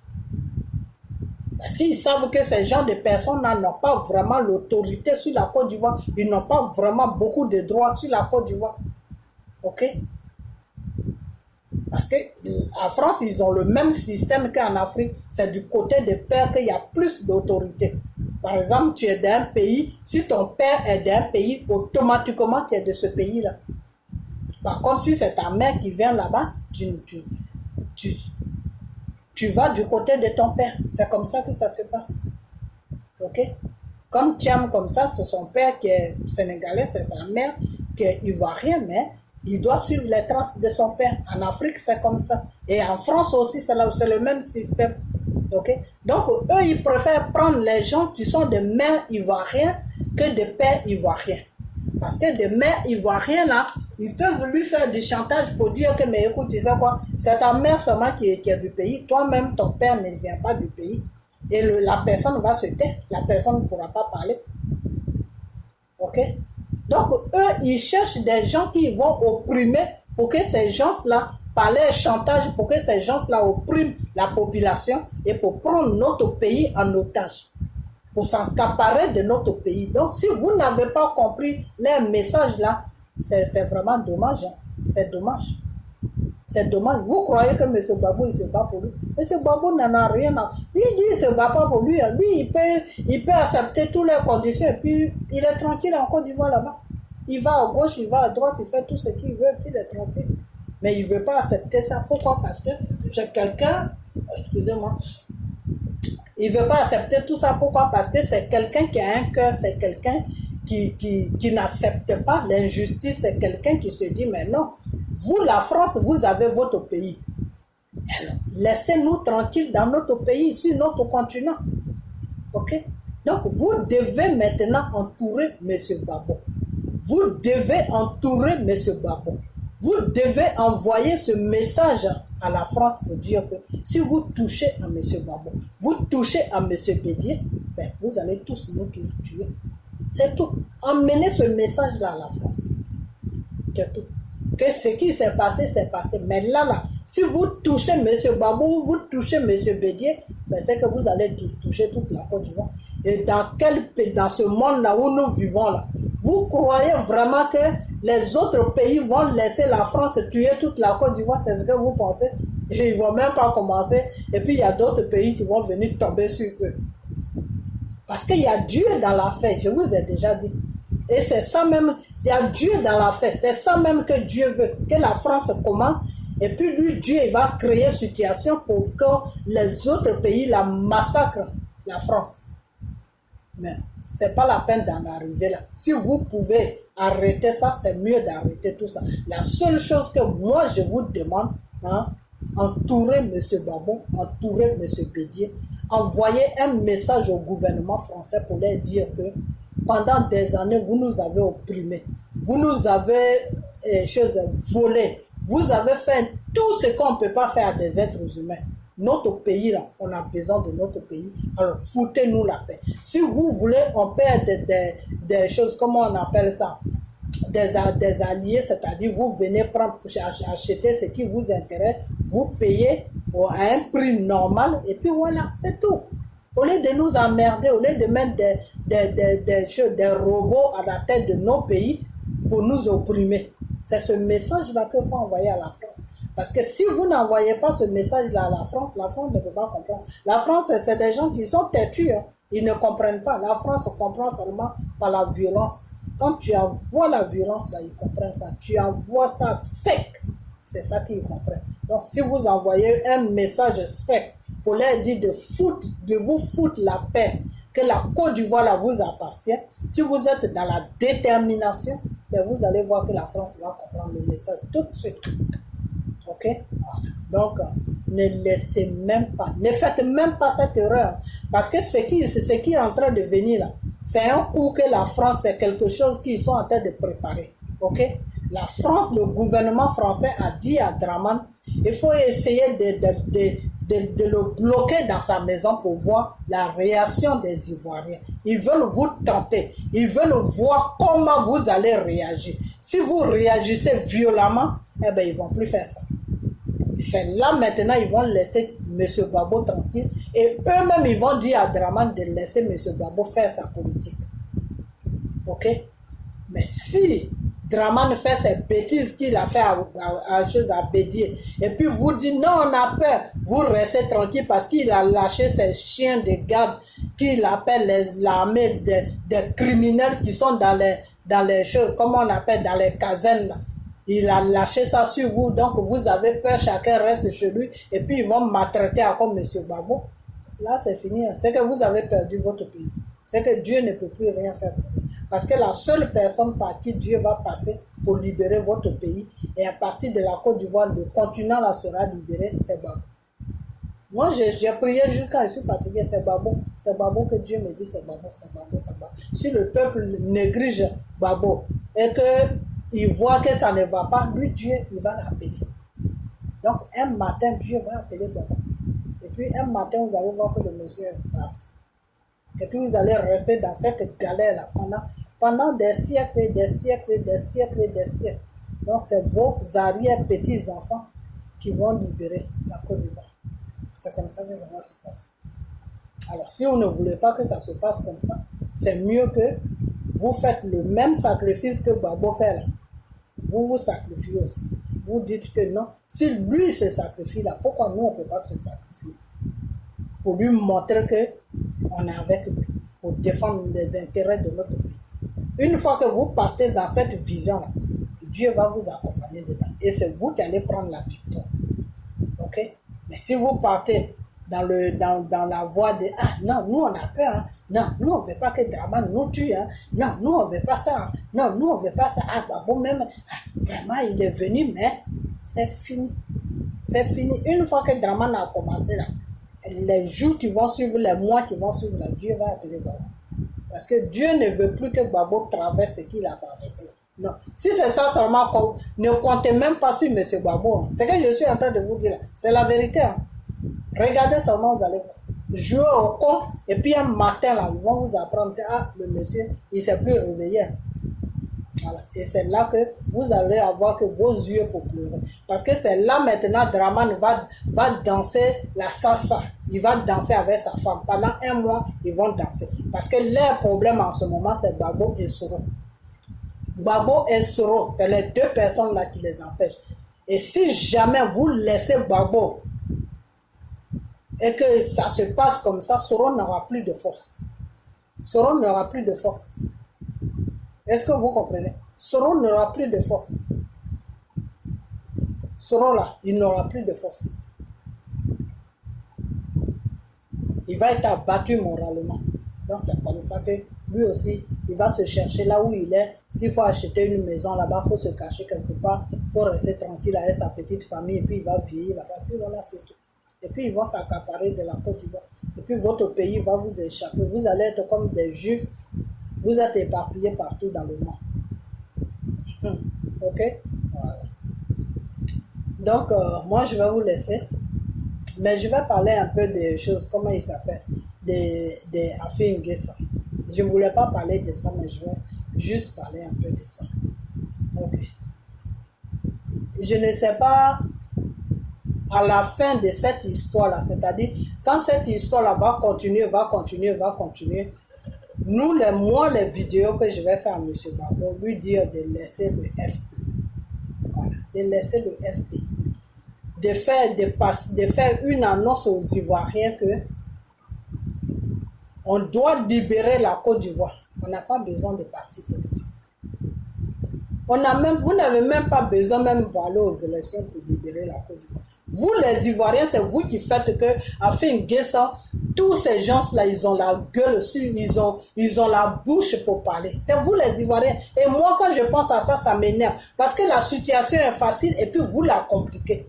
Parce qu'ils savent que ces gens de personnes-là n'ont pas vraiment l'autorité sur la Côte d'Ivoire. Ils n'ont pas vraiment beaucoup de droits sur la Côte d'Ivoire. Ok? Parce qu'en France, ils ont le même système qu'en Afrique. C'est du côté des pères qu'il y a plus d'autorité. Par exemple, tu es d'un pays, si ton père est d'un pays, automatiquement tu es de ce pays-là. Par contre, si c'est ta mère qui vient là-bas, tu vas du côté de ton père. C'est comme ça que ça se passe. Ok? Comme Thiam, comme ça, c'est son père qui est sénégalais, c'est sa mère qui est ivoirienne, mais il doit suivre les traces de son père. En Afrique, c'est comme ça. Et en France aussi, c'est le même système. Okay? Donc, eux, ils préfèrent prendre les gens qui sont des mères ivoiriens que des pères ivoiriens. Parce que des mères ivoiriens, là, ils peuvent lui faire du chantage pour dire que, mais écoute, tu sais quoi, c'est ta mère seulement qui est du pays. Toi-même, ton père ne vient pas du pays. Et la personne va se taire. La personne ne pourra pas parler. Ok? Donc, eux, ils cherchent des gens qui vont opprimer pour que ces gens-là, par leur chantage, pour que ces gens-là oppriment la population et pour prendre notre pays en otage, pour s'accaparer de notre pays. Donc, si vous n'avez pas compris leur message-là, c'est vraiment dommage. Hein? C'est dommage. C'est dommage. Vous croyez que M. Gbagbo, il se bat pour lui. M. Gbagbo n'en a rien à... Lui, il ne se bat pas pour lui. Lui, il peut accepter toutes les conditions et puis il est tranquille en Côte d'Ivoire là-bas. Il va à gauche, il va à droite, il fait tout ce qu'il veut et puis il est tranquille. Mais il ne veut pas accepter ça. Pourquoi? Parce que c'est quelqu'un... Excusez-moi. Il ne veut pas accepter tout ça. Pourquoi? Parce que c'est quelqu'un qui a un cœur, c'est quelqu'un qui n'accepte pas l'injustice, c'est quelqu'un qui se dit, mais non, vous, la France, vous avez votre pays. Alors, laissez-nous tranquilles dans notre pays, sur notre continent. Ok? Donc, vous devez maintenant entourer M. Gbagbo. Vous devez entourer M. Gbagbo. Vous devez envoyer ce message à la France pour dire que si vous touchez à M. Gbagbo, vous touchez à M. Bédier, ben, vous allez tous nous tuer. C'est tout. Emmenez ce message-là à la France. C'est tout. Que ce qui s'est passé, c'est passé. Mais là, si vous touchez M. Gbagbo, vous touchez M. Bédier, ben c'est que vous allez toucher toute la Côte d'Ivoire. Et dans ce monde-là où nous vivons, là, Vous croyez vraiment que les autres pays vont laisser la France tuer toute la Côte d'Ivoire? C'est ce que vous pensez? Et ils ne vont même pas commencer. Et puis il y a d'autres pays qui vont venir tomber sur eux. Parce qu'il y a Dieu dans l'affaire, je vous ai déjà dit. Et c'est ça même, il y a Dieu dans l'affaire. C'est ça même que Dieu veut, que la France commence. Et puis lui, Dieu, il va créer une situation pour que les autres pays la massacrent, la France. Mais ce n'est pas la peine d'en arriver là. Si vous pouvez arrêter ça, c'est mieux d'arrêter tout ça. La seule chose que moi, je vous demande, entourez M. Gbagbo, entourez M. Bédié, envoyez un message au gouvernement français pour leur dire que pendant des années, vous nous avez opprimés, vous nous avez volés, vous avez fait tout ce qu'on ne peut pas faire à des êtres humains. Notre pays, là, on a besoin de notre pays. Alors, foutez-nous la paix. Si vous voulez, on perd des choses, comment on appelle ça? Des alliés, c'est-à-dire vous venez prendre, acheter ce qui vous intéresse, vous payez à un prix normal, et puis voilà, c'est tout. Au lieu de nous emmerder, au lieu de mettre des robots à la tête de nos pays pour nous opprimer. C'est ce message-là qu'il faut envoyer à la France. Parce que si vous n'envoyez pas ce message-là à la France ne peut pas comprendre. La France, c'est des gens qui sont têtus. Hein. Ils ne comprennent pas. La France comprend seulement par la violence. Quand tu envoies la violence, là, ils comprennent ça. Tu envoies ça sec. C'est ça qu'ils comprennent. Donc, si vous envoyez un message sec pour leur dire de vous foutre la paix, que la Côte d'Ivoire là vous appartient, si vous êtes dans la détermination, ben vous allez voir que la France va comprendre le message tout de suite. Ok? Donc, ne laissez même pas, ne faites même pas cette erreur. Parce que ce qui est en train de venir là, c'est un coup que la France, c'est quelque chose qu'ils sont en train de préparer. Ok? La France, le gouvernement français a dit à Draman, il faut essayer de le bloquer dans sa maison pour voir la réaction des Ivoiriens. Ils veulent vous tenter. Ils veulent voir comment vous allez réagir. Si vous réagissez violemment, eh bien, ils ne vont plus faire ça. C'est là maintenant, ils vont laisser M. Gbagbo tranquille. Et eux-mêmes, ils vont dire à Draman de laisser M. Gbagbo faire sa politique. Ok? Mais si Draman fait ces bêtises qu'il a fait à Bédié, et puis vous dites non, on a peur, vous restez tranquille parce qu'il a lâché ces chiens de garde qu'il appelle l'armée des criminels qui sont dans les choses, comment on appelle, dans les casernes là. Il a lâché ça sur vous, donc vous avez peur, chacun reste chez lui, et puis ils vont maltraiter encore M. Gbagbo. Là, c'est fini. C'est que vous avez perdu votre pays. C'est que Dieu ne peut plus rien faire. Parce que la seule personne par qui Dieu va passer pour libérer votre pays, et à partir de la Côte d'Ivoire, le continent là sera libéré, c'est Gbagbo. Moi, j'ai prié jusqu'à je suis fatigué, c'est Gbagbo. C'est Gbagbo que Dieu me dit, c'est Gbagbo, c'est Gbagbo, c'est Gbagbo. Si le peuple néglige Gbagbo et que il voit que ça ne va pas, lui, Dieu, il va l'appeler. Donc, un matin, Dieu va appeler Gbagbo. Et puis, un matin, vous allez voir que le monsieur part. Et puis, vous allez rester dans cette galère-là pendant des siècles et des siècles et des siècles et des siècles. Donc, c'est vos arrière-petits-enfants qui vont libérer la Côte d'Ivoire. C'est comme ça que ça va se passer. Alors, si vous ne voulez pas que ça se passe comme ça, c'est mieux que vous faites le même sacrifice que Gbagbo fait là. Vous vous sacrifiez aussi. Vous dites que non. Si lui se sacrifie là, pourquoi nous on ne peut pas se sacrifier? Pour lui montrer qu'on est avec lui, pour défendre les intérêts de notre pays. Une fois que vous partez dans cette vision-là, Dieu va vous accompagner dedans. Et c'est vous qui allez prendre la victoire. Ok? Mais si vous partez dans la voie de « Ah non, nous on a peur, hein. Non, nous on ne veut pas que Draman nous tue, hein. Non, nous on ne veut pas ça, hein. Non, nous on ne veut pas ça. Ah, Gbagbo même, vraiment il est venu, mais c'est fini. C'est fini. Une fois que Draman a commencé là, les jours qui vont suivre, les mois qui vont suivre, là, Dieu va appeler Gbagbo. Parce que Dieu ne veut plus que Gbagbo traverse ce qu'il a traversé. Non. Si c'est ça seulement, ne comptez même pas sur M. Gbagbo. Hein. C'est que je suis en train de vous dire, c'est la vérité. Hein. Regardez seulement, vous allez voir. Jouez au con, et puis un matin, là, ils vont vous apprendre que le monsieur, il ne s'est plus réveillé. Voilà. Et c'est là que vous allez avoir que vos yeux pour pleurer. Parce que c'est là maintenant, Draman va danser la salsa. Il va danser avec sa femme. Pendant un mois, ils vont danser. Parce que leur problème en ce moment, c'est Gbagbo et Soro. Gbagbo et Soro, c'est les deux personnes là qui les empêchent. Et si jamais vous laissez Gbagbo et que ça se passe comme ça, Soro n'aura plus de force. Soro n'aura plus de force. Est-ce que vous comprenez? Soro n'aura plus de force. Soro là, il n'aura plus de force. Il va être abattu moralement. Donc c'est comme ça que lui aussi, il va se chercher là où il est. S'il faut acheter une maison là-bas, il faut se cacher quelque part. Il faut rester tranquille avec sa petite famille. Et puis il va vieillir là-bas. Puis voilà, c'est tout. Et puis ils vont s'accaparer de la Côte d'Ivoire. Et puis votre pays va vous échapper. Vous allez être comme des juifs. Vous êtes éparpillés partout dans le monde. Ok? Voilà. Donc, moi, je vais vous laisser. Mais je vais parler un peu des choses, comment il s'appelle, des Afin N'Guessan. Je ne voulais pas parler de ça, mais je vais juste parler un peu de ça. Ok. Je ne sais pas, à la fin de cette histoire-là, c'est-à-dire, quand cette histoire-là va continuer, nous, les vidéos que je vais faire à M. Gbagbo, lui dire de laisser le FPI. Voilà, de laisser le FPI. De faire une annonce aux Ivoiriens que on doit libérer la Côte d'Ivoire. On n'a pas besoin de partis politiques. Vous n'avez même pas besoin même d'aller aux élections pour libérer la Côte d'Ivoire. Vous les Ivoiriens, c'est vous qui faites que, Afin N'Guessan, tous ces gens-là, ils ont la gueule dessus, ils ont la bouche pour parler. C'est vous les Ivoiriens. Et moi, quand je pense à ça, ça m'énerve. Parce que la situation est facile et puis vous la compliquez.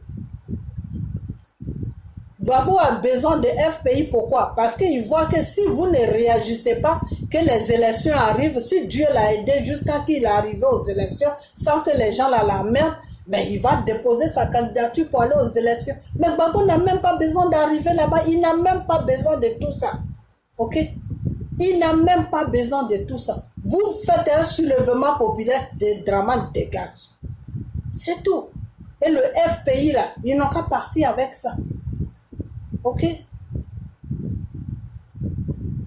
Gbagbo a besoin de FPI, pourquoi? Parce qu'il voit que si vous ne réagissez pas, que les élections arrivent, si Dieu l'a aidé jusqu'à qu'il est arrivé aux élections, sans que les gens la merdent, mais il va déposer sa candidature pour aller aux élections. Mais Gbagbo n'a même pas besoin d'arriver là-bas, il n'a même pas besoin de tout ça. Ok? Il n'a même pas besoin de tout ça. Vous faites un soulèvement populaire, des Dramane dégage. C'est tout. Et le FPI là, ils n'ont qu'à partir avec ça. Ok?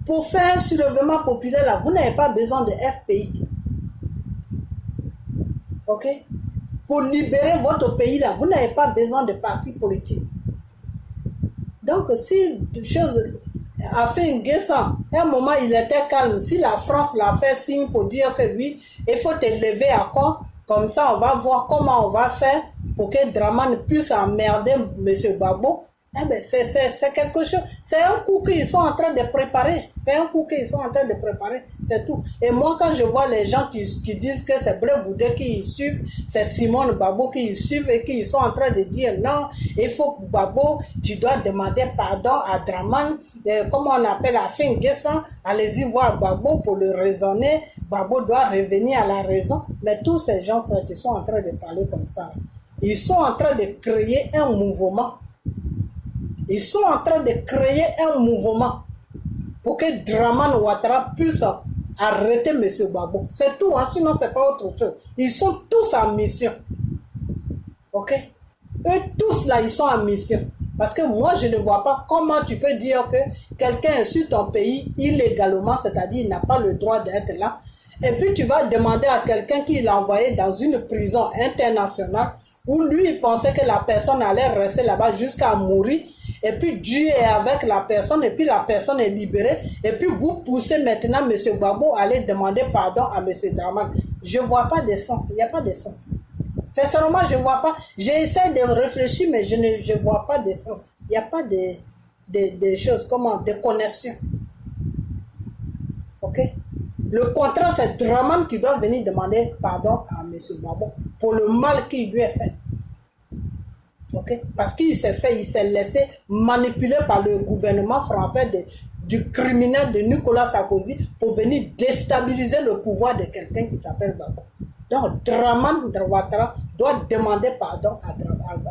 Pour faire un soulèvement populaire là, vous n'avez pas besoin de FPI. Ok? Pour libérer votre pays là, vous n'avez pas besoin de partis politiques. Donc si chose Afin N'Guessan, à un moment il était calme, si la France l'a fait signe pour dire que oui, il faut te lever à corps, comme ça on va voir comment on va faire pour que Dramane puisse emmerder M. Gbagbo. Eh ben, c'est quelque chose, c'est un coup qu'ils sont en train de préparer, c'est tout. Et moi, quand je vois les gens qui disent que c'est Blé Goudé qui y suivent, c'est Simone Gbagbo qui y suivent et qui sont en train de dire non, il faut que Gbagbo, tu dois demander pardon à Dramane, comment on appelle Afin N'Guessan, allez-y voir Gbagbo pour le raisonner, Gbagbo doit revenir à la raison, mais tous ces gens-là qui sont en train de parler comme ça, ils sont en train de créer un mouvement. Ils sont en train de créer un mouvement pour que Dramane Ouattara puisse arrêter M. Gbagbo. C'est tout, hein? Sinon c'est pas autre chose. Ils sont tous en mission. Ok? Eux tous là, ils sont en mission. Parce que moi, je ne vois pas comment tu peux dire que quelqu'un est sur ton pays illégalement, c'est-à-dire il n'a pas le droit d'être là. Et puis tu vas demander à quelqu'un qui l'a envoyé dans une prison internationale où lui, il pensait que la personne allait rester là-bas jusqu'à mourir. Et puis Dieu est avec la personne et puis la personne est libérée. Et puis vous poussez maintenant M. Gbagbo à aller demander pardon à M. Dramane. Je ne vois pas de sens. Il n'y a pas de sens. Sincèrement, je ne vois pas. J'essaie de réfléchir, mais je ne vois pas de sens. Il n'y a pas de choses, comment, de connexion. Ok? Le contraire, c'est Dramane qui doit venir demander pardon à M. Gbagbo pour le mal qu'il lui a fait. Okay? Parce qu'il s'est laissé manipuler par le gouvernement français du criminel de Nicolas Sarkozy pour venir déstabiliser le pouvoir de quelqu'un qui s'appelle Gbagbo. Donc Dramane Ouattara doit demander pardon à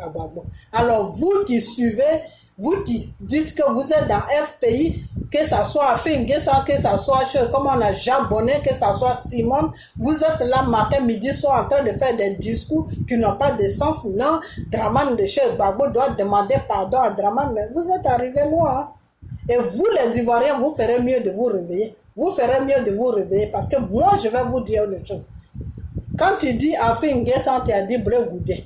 Gbagbo. Alors vous qui suivez, vous qui dites que vous êtes dans FPI, que ça soit Afin N'Guessan, que ça soit comme on a Jabonné, que ça soit Simone, vous êtes là matin, midi, soir en train de faire des discours qui n'ont pas de sens. Non, Dramane de chez Gbagbo doit demander pardon à Dramane, mais vous êtes arrivés loin. Hein? Et vous les Ivoiriens, vous ferez mieux de vous réveiller. Vous ferez mieux de vous réveiller parce que moi je vais vous dire une chose. Quand tu dis Afin N'Guessan, tu as dit Blé Goudé.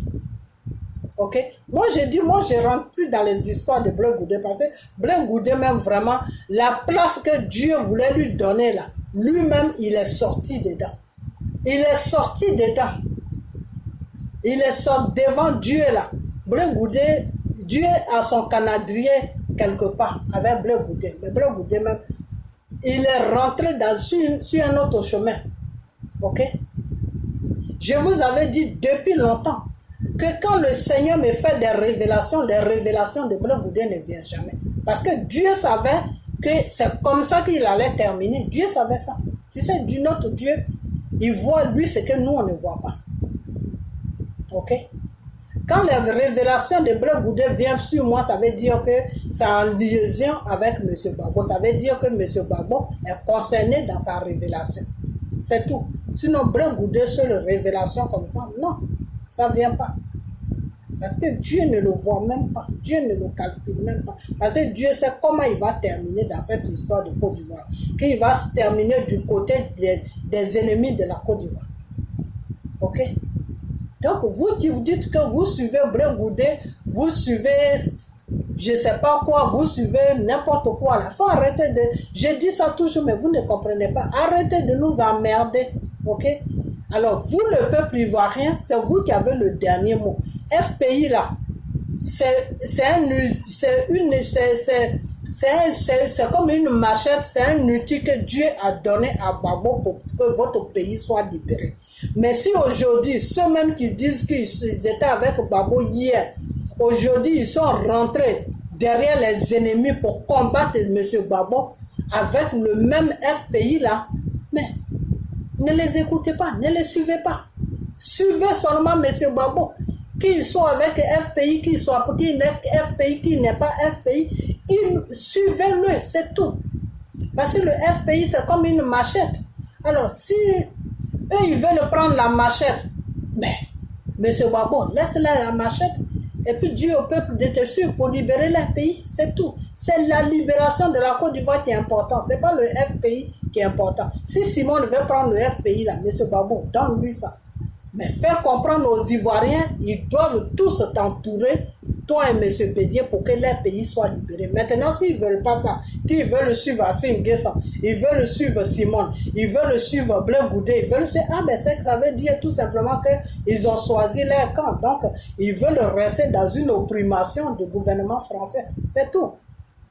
Ok? Moi, je rentre plus dans les histoires de Blé Goudé parce que Blé Goudé, même vraiment, la place que Dieu voulait lui donner là, lui-même, il est sorti dedans. Il est sorti dedans. Il est sorti devant Dieu là. Blé Goudé, Dieu a son canadrier quelque part avec Blé Goudé. Mais Blé Goudé même, il est rentré sur un autre chemin. Ok? Je vous avais dit depuis longtemps que quand le Seigneur me fait des révélations, les révélations de Blé Goudé ne viennent jamais. Parce que Dieu savait que c'est comme ça qu'il allait terminer. Dieu savait ça. Tu sais, notre Dieu, il voit lui ce que nous, on ne voit pas. Ok? Quand les révélations de Blé Goudé viennent sur moi, ça veut dire que c'est en liaison avec M. Gbagbo. Ça veut dire que M. Gbagbo est concerné dans sa révélation. C'est tout. Sinon, Blé Goudé sur les révélations comme ça, non, ça ne vient pas. Parce que Dieu ne le voit même pas. Dieu ne le calcule même pas. Parce que Dieu sait comment il va terminer dans cette histoire de Côte d'Ivoire. Qu'il va se terminer du côté des ennemis de la Côte d'Ivoire. Ok? Donc, vous qui vous dites que vous suivez Blé Goudé, vous suivez, je ne sais pas quoi, vous suivez n'importe quoi. Il faut arrêter de... Je dis ça toujours, mais vous ne comprenez pas. Arrêtez de nous emmerder. Ok? Alors, vous, le peuple ivoirien, c'est vous qui avez le dernier mot. FPI, là, c'est comme une machette, c'est un outil que Dieu a donné à Gbagbo pour que votre pays soit libéré. Mais si aujourd'hui, ceux-mêmes qui disent qu'ils étaient avec Gbagbo hier, aujourd'hui, ils sont rentrés derrière les ennemis pour combattre M. Gbagbo avec le même FPI là, mais ne les écoutez pas, ne les suivez pas. Suivez seulement M. Gbagbo. Qu'ils soient avec FPI, qu'ils soient FPI, qui n'est pas FPI, suivez-le, c'est tout. Parce que le FPI, c'est comme une machette. Alors, si eux, ils veulent prendre la machette, mais M. Gbagbo, laisse-les la machette, et puis Dieu au peuple d'être sûr pour libérer leur pays, c'est tout. C'est la libération de la Côte d'Ivoire qui est importante, c'est pas le FPI qui est important. Si Simon veut prendre le FPI, là, M. Gbagbo, donne-lui ça. Mais faire comprendre aux Ivoiriens, ils doivent tous t'entourer, toi et M. Bédier, pour que leur pays soit libéré. Maintenant, s'ils ne veulent pas ça, qu'ils veulent suivre Afin N'Guessan, ils veulent suivre Simon, ils veulent suivre Blé Goudé, ils veulent suivre... Ah, ben ça veut dire tout simplement qu'ils ont choisi leur camp. Donc, ils veulent rester dans une opprimation du gouvernement français. C'est tout.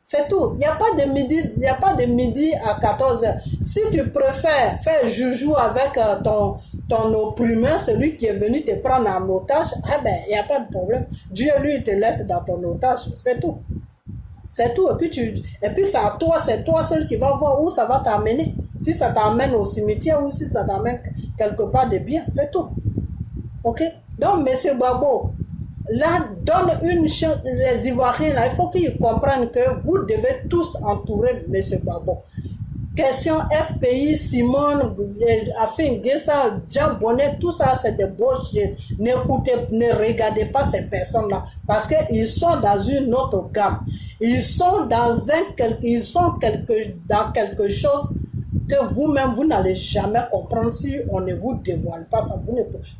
C'est tout. Il n'y a pas de midi à 14h. Si tu préfères faire joujou avec ton opprimeur, celui qui est venu te prendre en otage, eh ben, il n'y a pas de problème. Dieu, lui, te laisse dans ton otage. C'est tout. C'est tout. Et puis c'est toi seul qui va voir où ça va t'amener. Si ça t'amène au cimetière ou si ça t'amène quelque part de bien, c'est tout. Ok? Donc, M. Gbagbo, là, donne une chance, les Ivoiriens, là, il faut qu'ils comprennent que vous devez tous entourer M. Gbagbo. Question FPI, Simon, Afin N'Guessan, Jean Bonnet, tout ça, c'est des bullshit. Ne regardez pas ces personnes-là, parce qu'ils sont dans une autre gamme. Ils sont dans quelque chose que vous-même, vous n'allez jamais comprendre si on ne vous dévoile pas ça.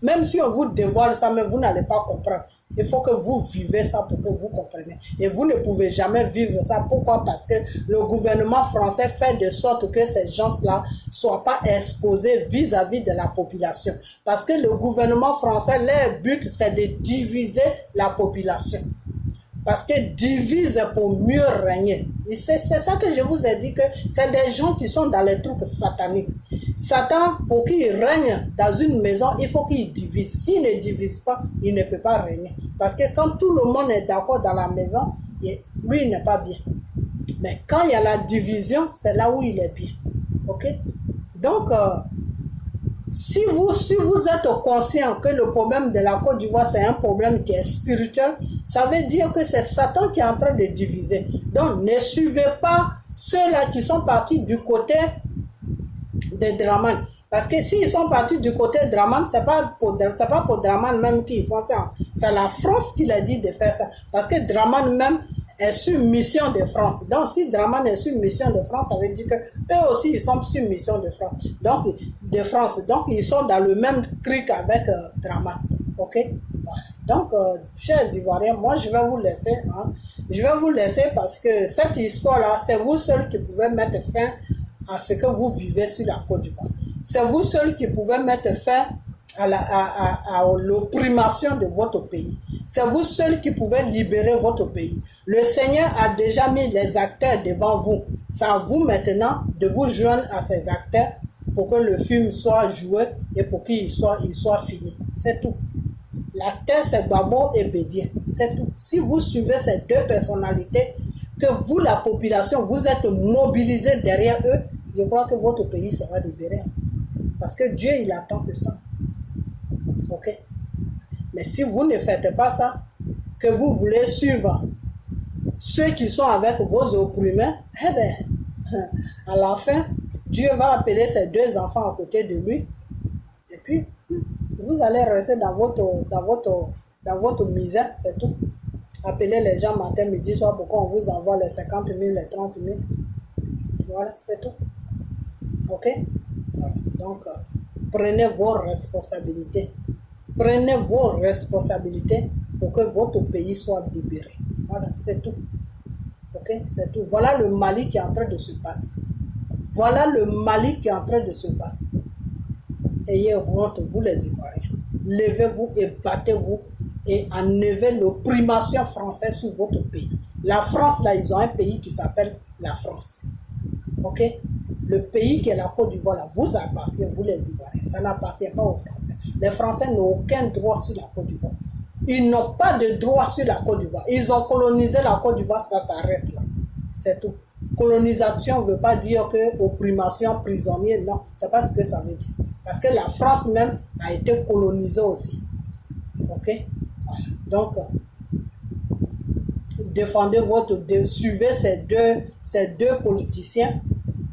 Même si on vous dévoile ça, mais vous n'allez pas comprendre. Il faut que vous vivez ça pour que vous compreniez. Et vous ne pouvez jamais vivre ça. Pourquoi? Parce que le gouvernement français fait de sorte que ces gens-là ne soient pas exposés vis-à-vis de la population. Parce que le gouvernement français, leur but, c'est de diviser la population. Parce que divise pour mieux régner. Et c'est ça que je vous ai dit, que c'est des gens qui sont dans les trucs sataniques. Satan, pour qu'il règne dans une maison, il faut qu'il divise. S'il ne divise pas, il ne peut pas régner. Parce que quand tout le monde est d'accord dans la maison, lui, il n'est pas bien. Mais quand il y a la division, c'est là où il est bien. Ok? Donc, si vous êtes conscient que le problème de la Côte d'Ivoire, c'est un problème qui est spirituel, ça veut dire que c'est Satan qui est en train de diviser. Donc, ne suivez pas ceux-là qui sont partis du côté de Dramane. Parce que s'ils sont partis du côté de Dramane, c'est pas pour Dramane même qu'ils font ça. C'est la France qui l'a dit de faire ça. Parce que Dramane même est sur mission de France. Donc, si Draman est sur mission de France, ça veut dire que eux aussi, ils sont sur mission de France. Donc, ils sont dans le même cric avec Draman. OK? Voilà. Donc, chers Ivoiriens, moi, je vais vous laisser. Hein. Je vais vous laisser parce que cette histoire-là, c'est vous seuls qui pouvez mettre fin à ce que vous vivez sur la Côte d'Ivoire. C'est vous seuls qui pouvez mettre fin à l'opprimation de votre pays. C'est vous seuls qui pouvez libérer votre pays. Le Seigneur a déjà mis les acteurs devant vous. C'est à vous maintenant de vous joindre à ces acteurs pour que le film soit joué et pour qu'il soit fini. C'est tout. L'acteur, c'est Gbagbo et Bédié. C'est tout. Si vous suivez ces deux personnalités, que vous, la population, vous êtes mobilisés derrière eux, je crois que votre pays sera libéré. Parce que Dieu, il attend que ça. OK? Mais si vous ne faites pas ça, que vous voulez suivre ceux qui sont avec vos opprimés, eh bien, à la fin, Dieu va appeler ses deux enfants à côté de lui. Et puis, vous allez rester dans votre misère, c'est tout. Appelez les gens matin, midi, soir pour qu'on vous envoie les 50 000, les 30 000. Voilà, c'est tout. OK? Donc, prenez vos responsabilités. Prenez vos responsabilités pour que votre pays soit libéré. Voilà, c'est tout. OK? C'est tout. Voilà le Mali qui est en train de se battre. Voilà le Mali qui est en train de se battre. Ayez honte, vous les Ivoiriens. Levez-vous et battez-vous et enlevez l'opprimation française sur votre pays. La France, là, ils ont un pays qui s'appelle la France. OK? Le pays qui est la Côte d'Ivoire, là, vous appartient, vous les Ivoiriens. Ça n'appartient pas aux Français. Les Français n'ont aucun droit sur la Côte d'Ivoire. Ils n'ont pas de droit sur la Côte d'Ivoire. Ils ont colonisé la Côte d'Ivoire, ça s'arrête là. C'est tout. Colonisation ne veut pas dire que opprimation, prisonnier, non. C'est pas ce que ça veut dire. Parce que la France même a été colonisée aussi. OK? Voilà. Donc, suivez ces deux politiciens,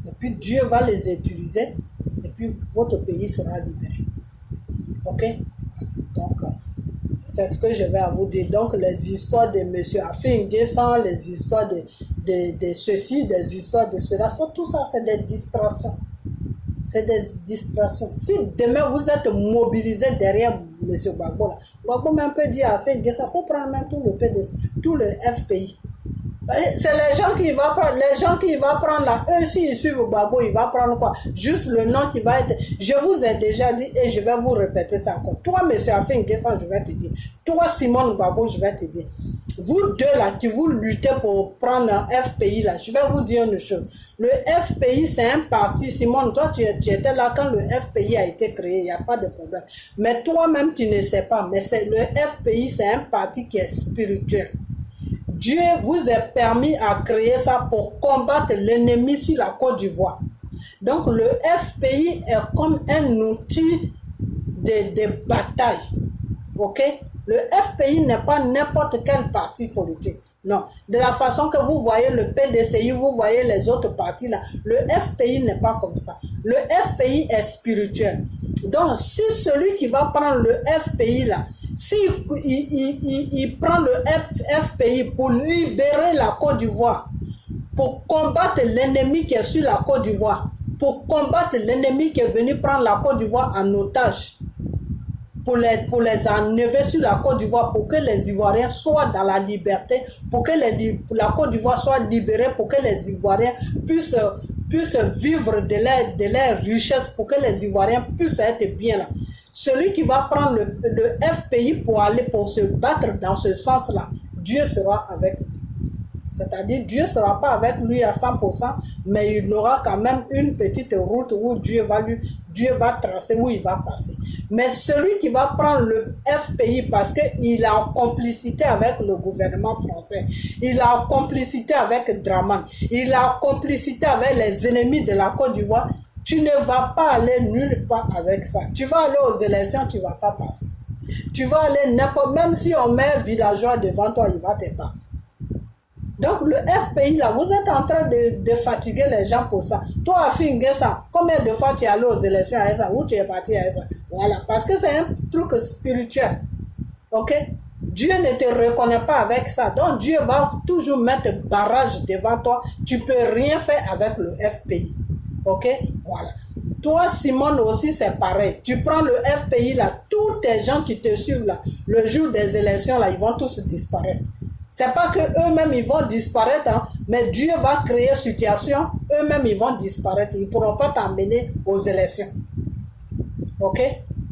et puis Dieu va les utiliser, et puis votre pays sera libéré. OK? Donc, c'est ce que je vais à vous dire. Donc, les histoires de M. Afin-N'Guessan, les histoires de ceci, des histoires de cela, tout ça, c'est des distractions. C'est des distractions. Si demain vous êtes mobilisé derrière M. Gbagbo, Gbagbo même peut dire à Afin-N'Guessan, il faut prendre même tout le PDC, tout le FPI. C'est les gens qui vont prendre là. Eux, s'ils suivent Gbagbo, il va prendre quoi? Juste le nom qui va être. Je vous ai déjà dit et je vais vous répéter ça encore. Toi, M. Afin-N'Guessan, je vais te dire. Toi, Simone Gbagbo, je vais te dire. Vous deux là qui vous luttez pour prendre un FPI là, je vais vous dire une chose. Le FPI, c'est un parti. Simone, toi, tu étais là quand le FPI a été créé, il n'y a pas de problème. Mais toi-même, tu ne sais pas. Mais le FPI, c'est un parti qui est spirituel. Dieu vous a permis à créer ça pour combattre l'ennemi sur la Côte d'Ivoire. Donc, le FPI est comme un outil de bataille. OK? Le FPI n'est pas n'importe quel parti politique. Non. De la façon que vous voyez le PDCI, vous voyez les autres partis là, le FPI n'est pas comme ça. Le FPI est spirituel. Donc, si celui qui va prendre le FPI là, il prend le FPI pour libérer la Côte d'Ivoire, pour combattre l'ennemi qui est sur la Côte d'Ivoire, pour combattre l'ennemi qui est venu prendre la Côte d'Ivoire en otage, pour les enlever sur la Côte d'Ivoire, pour que les Ivoiriens soient dans la liberté, pour que la Côte d'Ivoire soit libérée, pour que les Ivoiriens puissent vivre de leur richesse, pour que les Ivoiriens puissent être bien là. Celui qui va prendre le FPI pour se battre dans ce sens-là, Dieu sera avec lui. C'est-à-dire, Dieu ne sera pas avec lui à 100%, mais il aura quand même une petite route où Dieu va tracer, où il va passer. Mais celui qui va prendre le FPI parce qu'il est en complicité avec le gouvernement français, il est en complicité avec Draman, il est en complicité avec les ennemis de la Côte d'Ivoire, tu ne vas pas aller nulle part avec ça. Tu vas aller aux élections, tu ne vas pas passer. Tu vas aller n'importe, même si on met un villageois devant toi, il va te battre. Donc le FPI là, vous êtes en train de fatiguer les gens pour ça. Toi, Afin-N'Guessan, combien de fois tu es allé aux élections à ça, ou tu es parti à ça? Voilà, parce que c'est un truc spirituel. OK? Dieu ne te reconnaît pas avec ça. Donc Dieu va toujours mettre barrage devant toi. Tu ne peux rien faire avec le FPI. Ok? Voilà. Toi, Simone, aussi, c'est pareil. Tu prends le FPI là, tous tes gens qui te suivent là, le jour des élections là, ils vont tous disparaître. C'est pas que eux-mêmes ils vont disparaître, hein, mais Dieu va créer une situation, eux-mêmes ils vont disparaître. Ils ne pourront pas t'emmener aux élections. Ok?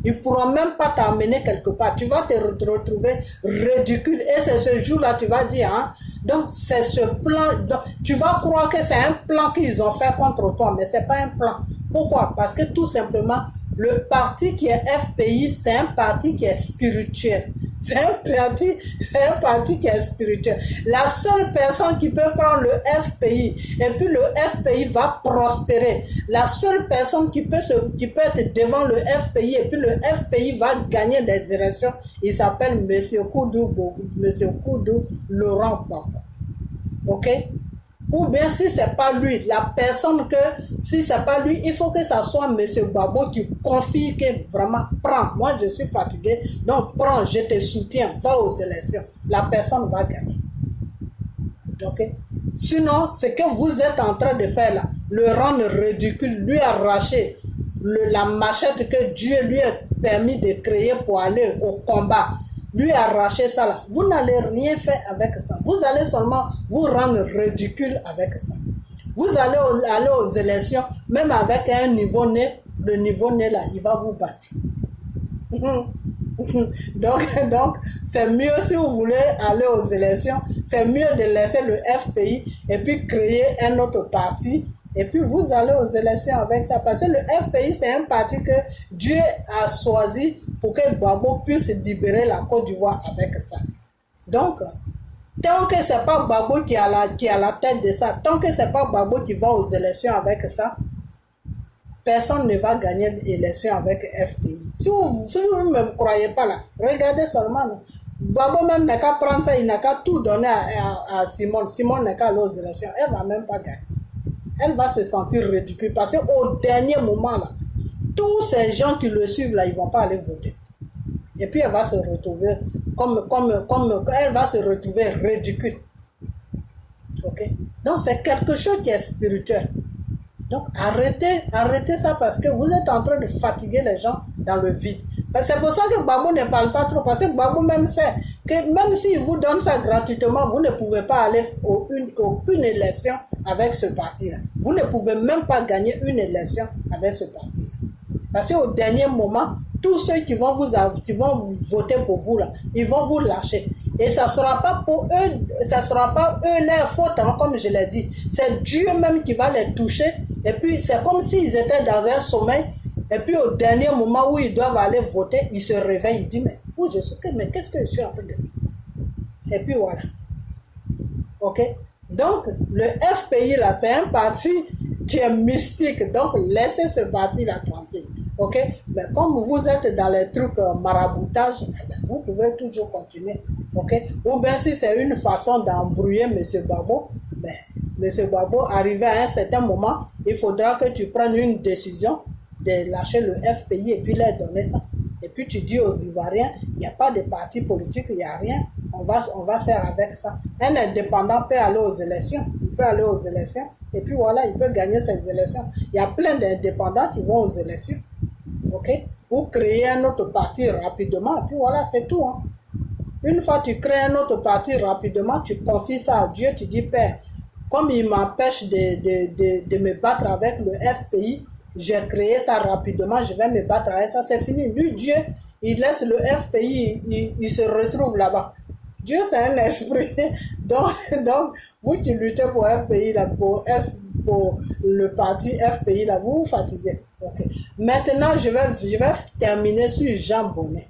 Ils ne pourront même pas t'emmener quelque part. Tu vas te retrouver ridicule. Et c'est ce jour-là, tu vas dire, hein, donc c'est ce plan. Donc, tu vas croire que c'est un plan qu'ils ont fait contre toi, mais ce n'est pas un plan. Pourquoi? Parce que tout simplement, le parti qui est FPI, c'est un parti qui est spirituel. C'est un parti qui est spirituel. La seule personne qui peut prendre le FPI et puis le FPI va prospérer. La seule personne qui peut être devant le FPI et puis le FPI va gagner des élections, il s'appelle M. Koudou Laurent Gbagbo. Ok? Ou bien si ce n'est pas lui, la personne que, si ce n'est pas lui, il faut que ça soit M. Gbagbo qui confie que vraiment, prends, moi je suis fatigué, donc prends, je te soutiens, va aux élections. La personne va gagner. Ok? Sinon, ce que vous êtes en train de faire là, le rendre ridicule, lui arracher la machette que Dieu lui a permis de créer pour aller au combat, lui arracher ça là, vous n'allez rien faire avec ça. Vous allez seulement vous rendre ridicule avec ça. Vous allez aller aux élections, même avec un niveau nez, le niveau nez là, il va vous battre. donc c'est mieux si vous voulez aller aux élections, c'est mieux de laisser le FPI et puis créer un autre parti. Et puis vous allez aux élections avec ça. Parce que le FPI, c'est un parti que Dieu a choisi pour que Gbagbo puisse libérer la Côte d'Ivoire avec ça. Donc, tant que ce n'est pas Gbagbo qui est à la tête de ça, tant que ce n'est pas Gbagbo qui va aux élections avec ça, personne ne va gagner l'élection avec FPI. Si vous ne me croyez pas là, regardez seulement. Là. Gbagbo même n'a qu'à prendre ça, il n'a qu'à tout donner à Simone. Simone n'a qu'à aller aux élections. Elle ne va même pas gagner. Elle va se sentir ridicule parce qu'au dernier moment, là, tous ces gens qui le suivent, là, ils ne vont pas aller voter. Et puis, elle va se retrouver elle va se retrouver ridicule. Ok? Donc, c'est quelque chose qui est spirituel. Donc, arrêtez ça parce que vous êtes en train de fatiguer les gens dans le vide. C'est pour ça que Gbagbo ne parle pas trop, parce que Gbagbo même sait que même s'il vous donne ça gratuitement, vous ne pouvez pas aller aucune élection avec ce parti-là. Vous ne pouvez même pas gagner une élection avec ce parti-là. Parce qu'au dernier moment, tous ceux qui vont voter pour vous, là, ils vont vous lâcher. Et ça ne sera pas pour eux, ça sera pas eux leur faute, hein, comme je l'ai dit. C'est Dieu même qui va les toucher. Et puis, c'est comme s'ils étaient dans un sommeil. Et puis, au dernier moment où ils doivent aller voter, ils se réveillent. Ils disent, mais où je suis, mais qu'est-ce que je suis en train de faire? Et puis, voilà. OK? Donc, le FPI, là, c'est un parti qui est mystique. Donc, laissez ce parti-là tranquille. OK? Mais comme vous êtes dans les trucs maraboutage, vous pouvez toujours continuer. OK? Ou bien si c'est une façon d'embrouiller M. Gbagbo, M. Gbagbo, arrivé à un certain moment, il faudra que tu prennes une décision de lâcher le FPI et puis leur donner ça. Et puis tu dis aux Ivoiriens, il n'y a pas de parti politique, il n'y a rien, on va faire avec ça. Un indépendant peut aller aux élections, il peut aller aux élections, et puis voilà, il peut gagner ses élections. Il y a plein d'indépendants qui vont aux élections. OK? Ou créer un autre parti rapidement, et puis voilà, c'est tout. Hein. Une fois que tu crées un autre parti rapidement, tu confies ça à Dieu, tu dis, Père, comme il m'empêche de me battre avec le FPI, j'ai créé ça rapidement, je vais me battre avec ça, c'est fini. Lui, Dieu, il laisse le FPI, il se retrouve là-bas. Dieu, c'est un esprit. Donc, vous qui luttez pour FPI, là, pour le parti FPI, là, vous vous fatiguez. Okay. Maintenant, je vais terminer sur Jean Bonnet.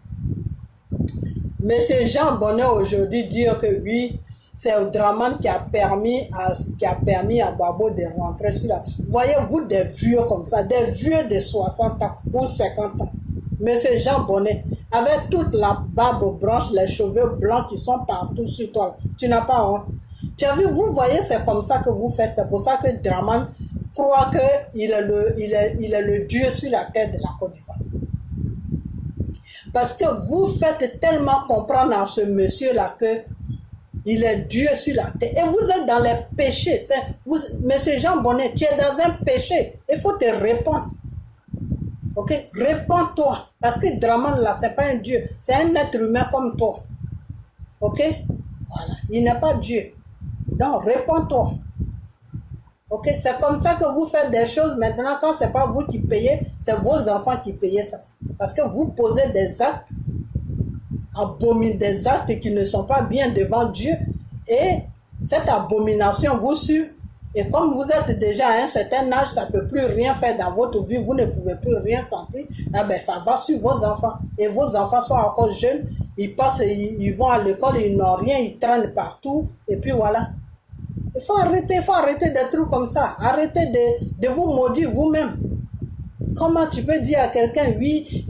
Monsieur Jean Bonnet aujourd'hui dit que oui, c'est Draman qui a permis à Gbagbo de rentrer sur la... Voyez-vous des vieux comme ça, des vieux de 60 ans ou 50 ans. Monsieur Jean Bonnet, avec toute la barbe blanche, les cheveux blancs qui sont partout sur toi, tu n'as pas honte. Tu as vu, vous voyez, c'est comme ça que vous faites. C'est pour ça que Draman croit qu'il est le Dieu sur la tête de la Côte d'Ivoire. Parce que vous faites tellement comprendre à ce monsieur-là que il est Dieu sur la terre. Et vous êtes dans les péchés. Monsieur Jean Bonnet, tu es dans un péché. Il faut te répondre. Ok? Réponds-toi. Parce que Draman, là, ce n'est pas un Dieu. C'est un être humain comme toi. Ok? Voilà. Il n'est pas Dieu. Donc, réponds-toi. Ok? C'est comme ça que vous faites des choses. Maintenant, quand ce n'est pas vous qui payez, c'est vos enfants qui payent ça. Parce que vous posez des actes des actes qui ne sont pas bien devant Dieu, et cette abomination vous suit, et comme vous êtes déjà à un certain âge, ça ne peut plus rien faire dans votre vie, vous ne pouvez plus rien sentir, eh bien, ça va sur vos enfants, et vos enfants sont encore jeunes, ils passent, ils vont à l'école, ils n'ont rien, ils traînent partout, et puis voilà. Il faut arrêter des trucs comme ça, arrêtez de vous maudire vous-même. Comment tu peux dire à quelqu'un, oui,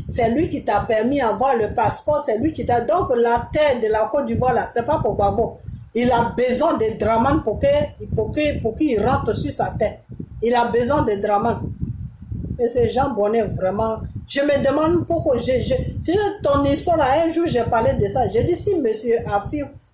c'est lui qui t'a permis d'avoir le passeport, c'est lui qui t'a... Donc la terre de la Côte d'Ivoire, là, c'est pas pour Gbagbo. Il a besoin de Draman pour qu'il rentre sur sa terre. Il a besoin de Draman. Et ce Jean Bonnet, vraiment... Je me demande pourquoi... Tu sais, ton histoire, là, un jour, j'ai parlé de ça. J'ai dit, si monsieur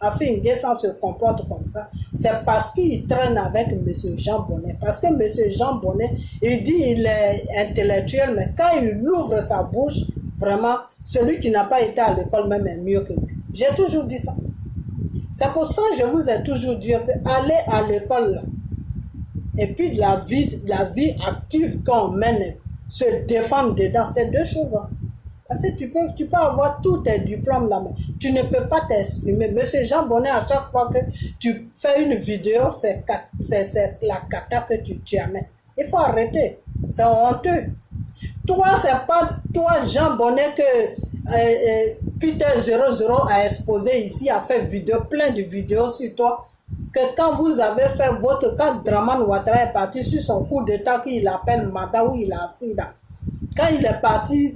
Afin N'Guessan se comporte comme ça, c'est parce qu'il traîne avec monsieur Jean Bonnet. Parce que monsieur Jean Bonnet, il dit il est intellectuel, mais quand il ouvre sa bouche, vraiment, celui qui n'a pas été à l'école même est mieux que lui. J'ai toujours dit ça. C'est pour ça que je vous ai toujours dit que aller à l'école, et puis de la vie active qu'on mène, se défendre dedans, c'est deux choses. Hein. Parce que tu peux avoir tous tes diplômes là, mais tu ne peux pas t'exprimer. Monsieur Jean Bonnet, à chaque fois que tu fais une vidéo, c'est la cata que tu amènes. Il faut arrêter. C'est honteux. Toi, c'est pas toi, Jean Bonnet, que Peter 00 a exposé ici, a fait plein de vidéos sur toi. Que quand vous avez fait quand Draman Ouattara est parti sur son coup d'état qu'il appelle Mada, où il a assis là, quand il est parti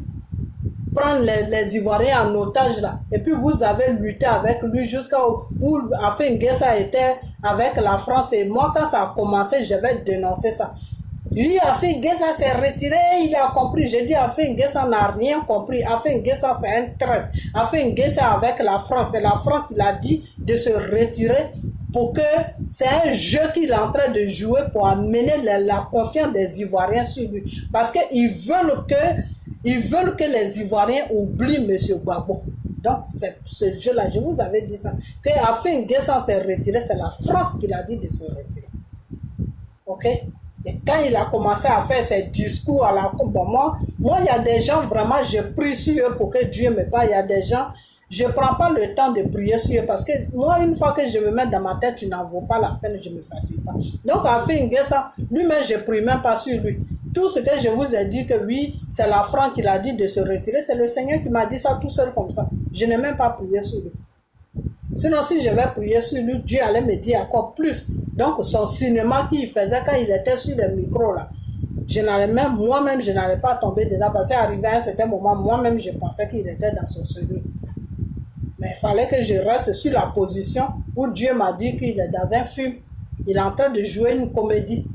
prendre les Ivoiriens en otage là, et puis vous avez lutté avec lui jusqu'à où Afin N'Guessan était avec la France, et moi quand ça a commencé, je vais dénoncer ça. Lui, Afin N'Guessan s'est retiré, il a compris. J'ai dit, Afin N'Guessan n'a rien compris. Afin N'Guessan, c'est un traître. Afin N'Guessan avec la France, c'est la France qui l'a dit de se retirer pour que c'est un jeu qu'il est en train de jouer pour amener la confiance des Ivoiriens sur lui. Parce qu'ils veulent que les Ivoiriens oublient M. Gbagbo. Donc, c'est ce jeu-là, je vous avais dit ça. Que Afin N'Guessan s'est retiré, c'est la France qui l'a dit de se retirer. Ok? Et quand il a commencé à faire ses discours à la bon, moi, il y a des gens, vraiment, je prie sur eux pour que Dieu me parle. Il y a des gens, je ne prends pas le temps de prier sur eux parce que moi, une fois que je me mets dans ma tête, tu n'en vaut pas la peine, je ne me fatigue pas. Donc, Afin N'Guessan, lui-même, je ne prie même pas sur lui. Tout ce que je vous ai dit que oui, c'est la France qui l'a dit de se retirer, c'est le Seigneur qui m'a dit ça tout seul comme ça. Je n'ai même pas prié sur lui. Sinon, si je vais prier sur lui, Dieu allait me dire encore plus. Donc, son cinéma qu'il faisait quand il était sur le micro, là, moi-même, je n'allais pas tomber dedans parce qu'arrivé à un certain moment, moi-même, je pensais qu'il était dans son secret. Mais il fallait que je reste sur la position où Dieu m'a dit qu'il est dans un film. Il est en train de jouer une comédie.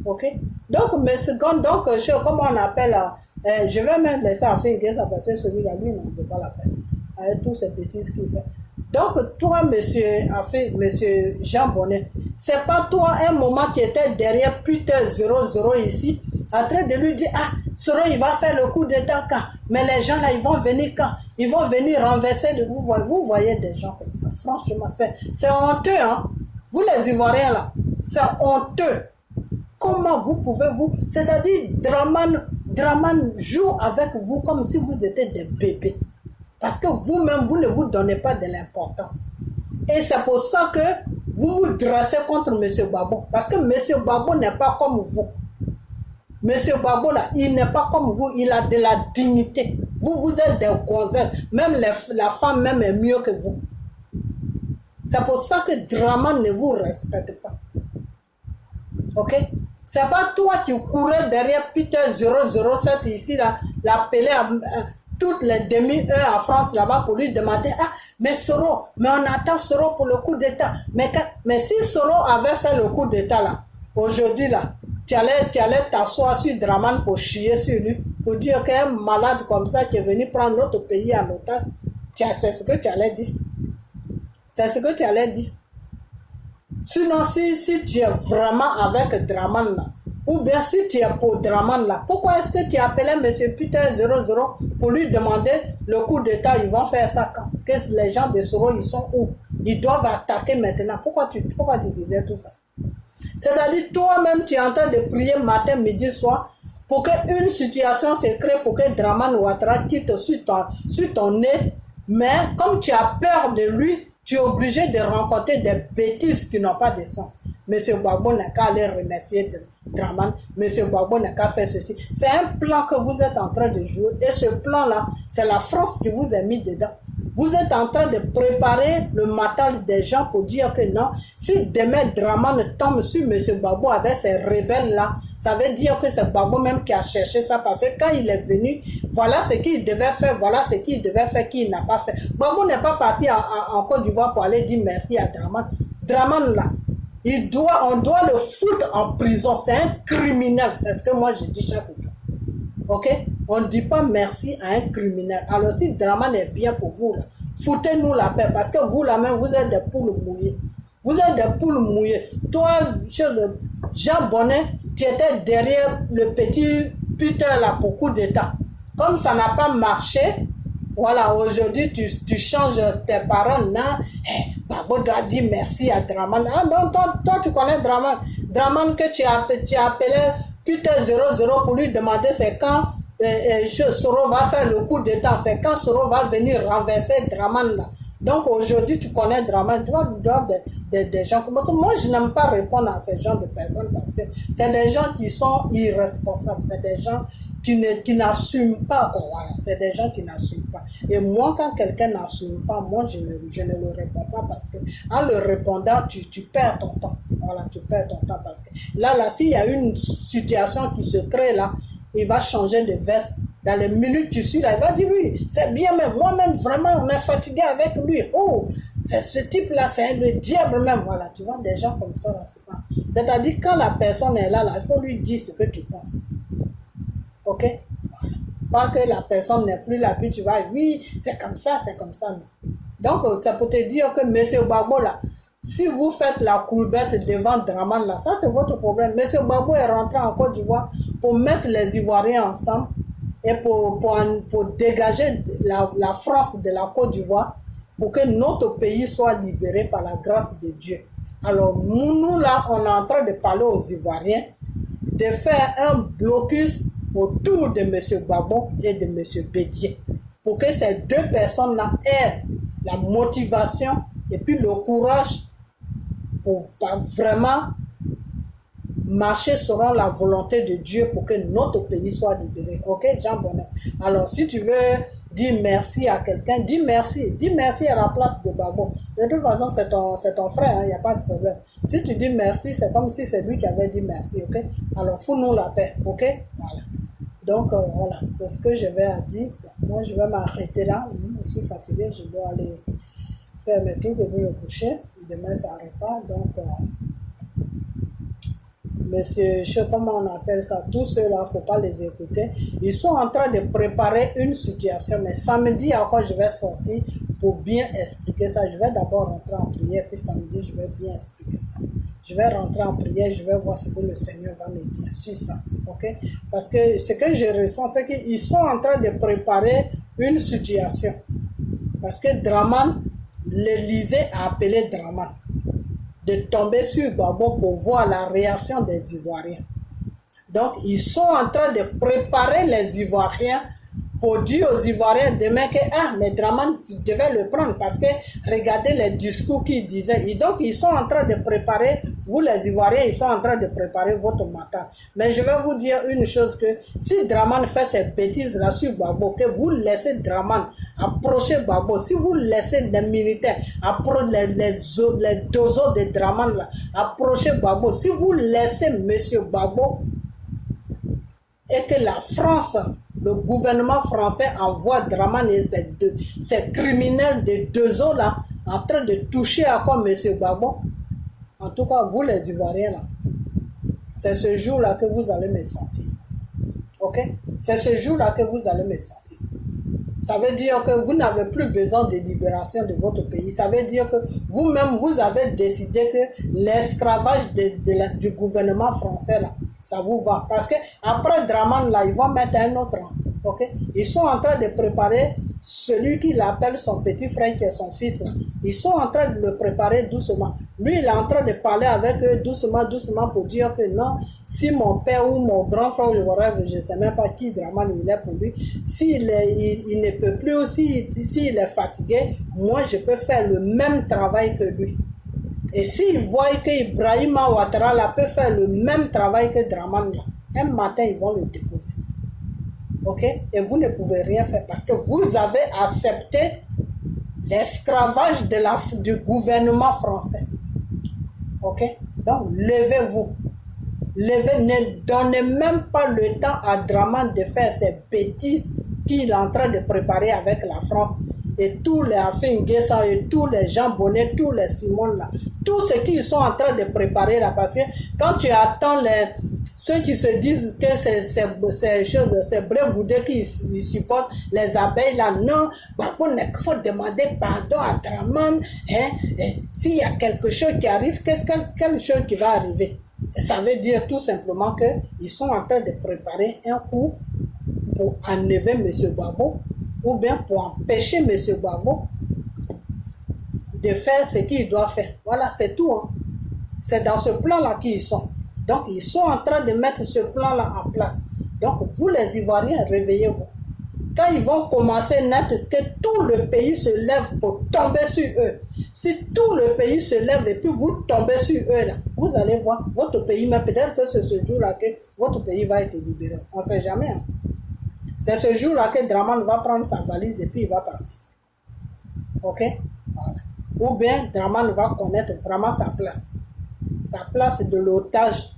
Ok? Donc, mais secondes, donc, comment on appelle, je vais même laisser Afin N'Guessan parce que celui-là, lui, n'en veut pas la peine. Avec toutes ces bêtises qu'il fait. Donc, toi, monsieur Jean Bonnet, c'est pas toi, un moment qui était derrière Peter 00 ici, en train de lui dire, ah, Soro, il va faire le coup d'état quand? Mais les gens là, ils vont venir quand? Ils vont venir renverser de vous. Vous voyez des gens comme ça. Franchement, c'est honteux, hein? Vous, les Ivoiriens là, c'est honteux. Comment vous pouvez c'est-à-dire, Draman joue avec vous comme si vous étiez des bébés. Parce que vous-même, vous ne vous donnez pas de l'importance. Et c'est pour ça que vous vous dressez contre M. Gbagbo. Parce que M. Gbagbo n'est pas comme vous. M. Gbagbo, là, il n'est pas comme vous. Il a de la dignité. Vous êtes des gonzesses. Même la femme même est mieux que vous. C'est pour ça que Draman ne vous respecte pas. Ok? C'est pas toi qui courais derrière Peter 007 ici, là, l'appeler à toutes les demi-heures en France là-bas pour lui demander, ah, mais Soro, mais on attend Soro pour le coup d'état. Mais si Soro avait fait le coup d'état là, aujourd'hui là, tu allais t'asseoir sur Draman pour chier sur lui. pour dire qu'un malade comme ça qui est venu prendre notre pays en otage, c'est ce que tu allais dire. C'est ce que tu allais dire. Sinon, si tu es vraiment avec Draman là, ou bien si tu es pour Draman là, pourquoi est-ce que tu appelais M. Peter 00 pour lui demander le coup d'État, ils vont faire ça quand? Que les gens de Soro, ils sont où? Ils doivent attaquer maintenant. Pourquoi tu disais tout ça? C'est-à-dire, toi-même, tu es en train de prier matin, midi, soir, pour qu'une situation se crée, pour que Draman Ouattara quitte sur ton nez. Mais comme tu as peur de lui, tu es obligé de rencontrer des bêtises qui n'ont pas de sens. Monsieur Gbagbo n'a qu'à aller remercier Draman. Monsieur Gbagbo n'a qu'à faire ceci. C'est un plan que vous êtes en train de jouer. Et ce plan-là, c'est la France qui vous a mis dedans. Vous êtes en train de préparer le matin des gens pour dire que non, si demain Draman tombe sur M. Gbagbo avec ces rebelles-là, ça veut dire que c'est Gbagbo même qui a cherché ça, parce que quand il est venu, voilà ce qu'il devait faire, voilà ce qu'il devait faire, qu'il n'a pas fait. Gbagbo n'est pas parti en Côte d'Ivoire pour aller dire merci à Draman. Draman là, on doit le foutre en prison, c'est un criminel, c'est ce que moi je dis chaque jour. Ok? On ne dit pas merci à un criminel. Alors si Draman est bien pour vous, foutez-nous la paix, parce que vous là même, vous êtes des poules mouillées. Vous êtes des poules mouillées. Toi, Jean Bonnet, tu étais derrière le petit Peter là pour coup d'État. Comme ça n'a pas marché, voilà, aujourd'hui tu changes tes paroles. Gbagbo doit dire merci à Draman. Ah non, toi tu connais Draman. Draman que tu as appelé Peter 00 pour lui demander c'est quand Soro va faire le coup d'État, c'est quand Soro va venir renverser Draman là. Donc aujourd'hui tu connais Draman, tu vois des gens comme ça. Moi je n'aime pas répondre à ces gens de personnes parce que c'est des gens qui sont irresponsables, c'est des gens qui n'assument pas, quoi. Voilà, c'est des gens qui n'assument pas. Et moi, quand quelqu'un n'assume pas, moi, je ne le réponds pas parce que en le répondant, tu perds ton temps. Voilà, tu perds ton temps parce que là, s'il y a une situation qui se crée là, il va changer de veste. Dans les minutes qui suivent, là, il va dire oui, c'est bien, mais moi-même, vraiment, on est fatigué avec lui. Oh, c'est ce type-là, c'est le diable même. Voilà, tu vois, des gens comme ça, là, c'est pas. C'est-à-dire, quand la personne est là, il faut lui dire ce que tu penses. Ok? Voilà. Pas que la personne n'est plus là, puis tu vas, oui, c'est comme ça, non. Donc, ça peut te dire que M. Gbagbo, là, si vous faites la courbette devant Draman, là, ça c'est votre problème. M. Gbagbo est rentré en Côte d'Ivoire pour mettre les Ivoiriens ensemble et pour dégager la France de la Côte d'Ivoire pour que notre pays soit libéré par la grâce de Dieu. Alors, nous là, on est en train de parler aux Ivoiriens de faire un blocus autour de M. Gbagbo et de M. Bédié pour que ces deux personnes-là aient la motivation et puis le courage pour vraiment marcher selon la volonté de Dieu pour que notre pays soit libéré. Ok, Jean Bonnet? Alors, si tu veux dire merci à quelqu'un, dis merci à la place de Gbagbo. De toute façon, c'est ton frère, il n'y a pas de problème. Si tu dis merci, c'est comme si c'est lui qui avait dit merci, ok? Alors, fous-nous la paix, ok? Voilà. Donc, voilà, c'est ce que je vais à dire. Moi, je vais m'arrêter là. Je suis fatigué, je dois aller faire mes trucs et puis me coucher. Demain, ça n'arrête pas. Donc, monsieur, je sais comment on appelle ça, tous ceux-là, il ne faut pas les écouter. Ils sont en train de préparer une situation, mais samedi encore, je vais sortir pour bien expliquer ça. Je vais d'abord rentrer en prière, puis samedi, je vais bien expliquer ça. Je vais rentrer en prière, je vais voir ce que le Seigneur va me dire sur ça, ok? Parce que ce que je ressens, c'est qu'ils sont en train de préparer une situation. Parce que Draman, l'Élysée a appelé Draman de tomber sur Gbagbo pour voir la réaction des Ivoiriens. Donc, ils sont en train de préparer les Ivoiriens pour dire aux Ivoiriens demain que mais Draman, tu devais le prendre parce que regardez les discours qu'il disait. Et donc, ils sont en train de préparer, vous les Ivoiriens, ils sont en train de préparer votre matin. Mais je vais vous dire une chose que si Draman fait ces bêtises-là sur Gbagbo, que vous laissez Draman approcher Gbagbo, si vous laissez les militaires approcher les dozos de Draman là, approcher Gbagbo, si vous laissez M. Gbagbo et que la France, le gouvernement français envoie Draman et ces criminels de deux eaux là en train de toucher à quoi M. Gbagbo. En tout cas, vous les Ivoiriens là, c'est ce jour-là que vous allez me sentir. Ok? C'est ce jour-là que vous allez me sentir. Ça veut dire que vous n'avez plus besoin de libération de votre pays. Ça veut dire que vous-même, vous avez décidé que l'esclavage du gouvernement français, là, ça vous va. Parce que après Draman, là, ils vont mettre un autre. Okay? Ils sont en train de préparer celui qui l'appelle son petit frère, qui est son fils. Là. Ils sont en train de le préparer doucement. Lui, il est en train de parler avec eux doucement, doucement pour dire que non, si mon père ou mon grand frère ou le rêve, je ne sais même pas qui Draman il est pour lui, s'il il ne peut plus aussi, s'il est fatigué, moi je peux faire le même travail que lui. Et s'ils voient qu'Ibrahima Ouattara là, peut faire le même travail que Draman, là, un matin ils vont le déposer. Ok? Et vous ne pouvez rien faire parce que vous avez accepté l'esclavage du gouvernement français. Ok? Donc, levez-vous. Ne donnez même pas le temps à Draman de faire ces bêtises qu'il est en train de préparer avec la France. Et tous les Afin-Guessan et tous les Jean Bonnet, tous les Simon là, tout ce qu'ils sont en train de préparer là, parce que quand tu attends ceux qui se disent que ces choses, ces bréboudés qui supportent les abeilles là, non, il faut demander pardon à Draman, hein, s'il y a quelque chose qui arrive, quelque chose qui va arriver. Et ça veut dire tout simplement qu'ils sont en train de préparer un coup pour enlever M. Gbagbo ou bien pour empêcher M. Gbagbo de faire ce qu'il doit faire. Voilà, c'est tout. Hein. C'est dans ce plan-là qu'ils sont. Donc, ils sont en train de mettre ce plan-là en place. Donc, vous les Ivoiriens, réveillez-vous. Quand ils vont commencer net, que tout le pays se lève pour tomber sur eux. Si tout le pays se lève et puis vous tombez sur eux, là, vous allez voir votre pays, mais peut-être que c'est ce jour-là que votre pays va être libéré. On ne sait jamais. Hein. C'est ce jour-là que Draman va prendre sa valise et puis il va partir. Ok? Voilà. Ou bien Draman va connaître vraiment sa place. Sa place de l'otage,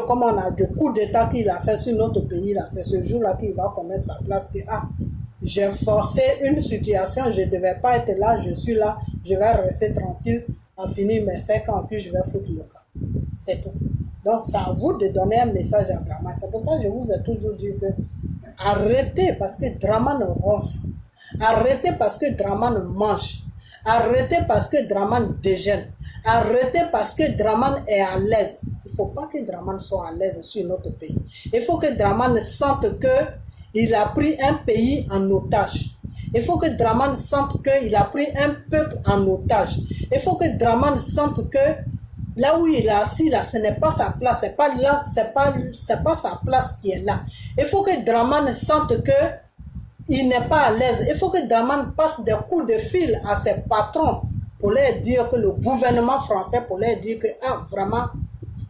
comme on a, de coup d'état qu'il a fait sur notre pays, là, c'est ce jour-là qu'il va connaître sa place. Que, j'ai forcé une situation, je ne devais pas être là, je suis là, je vais rester tranquille, à finir mes 5 ans, puis je vais foutre le camp. C'est tout. Donc, c'est à vous de donner un message à Draman. C'est pour ça que je vous ai toujours dit que arrêtez parce que Draman ronfle. Arrêtez parce que Draman mange. Arrêtez parce que Draman déjeune. Arrêtez parce que Draman est à l'aise. Il ne faut pas que Draman soit à l'aise sur notre pays. Il faut que Draman sente qu'il a pris un pays en otage. Il faut que Draman sente qu'il a pris un peuple en otage. Il faut que Draman sente que là où il est assis, là, ce n'est pas sa place. C'est pas là, c'est pas sa place qui est là. Il faut que Draman sente que il n'est pas à l'aise. Il faut que Draman passe des coups de fil à ses patrons pour leur dire que le gouvernement français, pour leur dire que vraiment,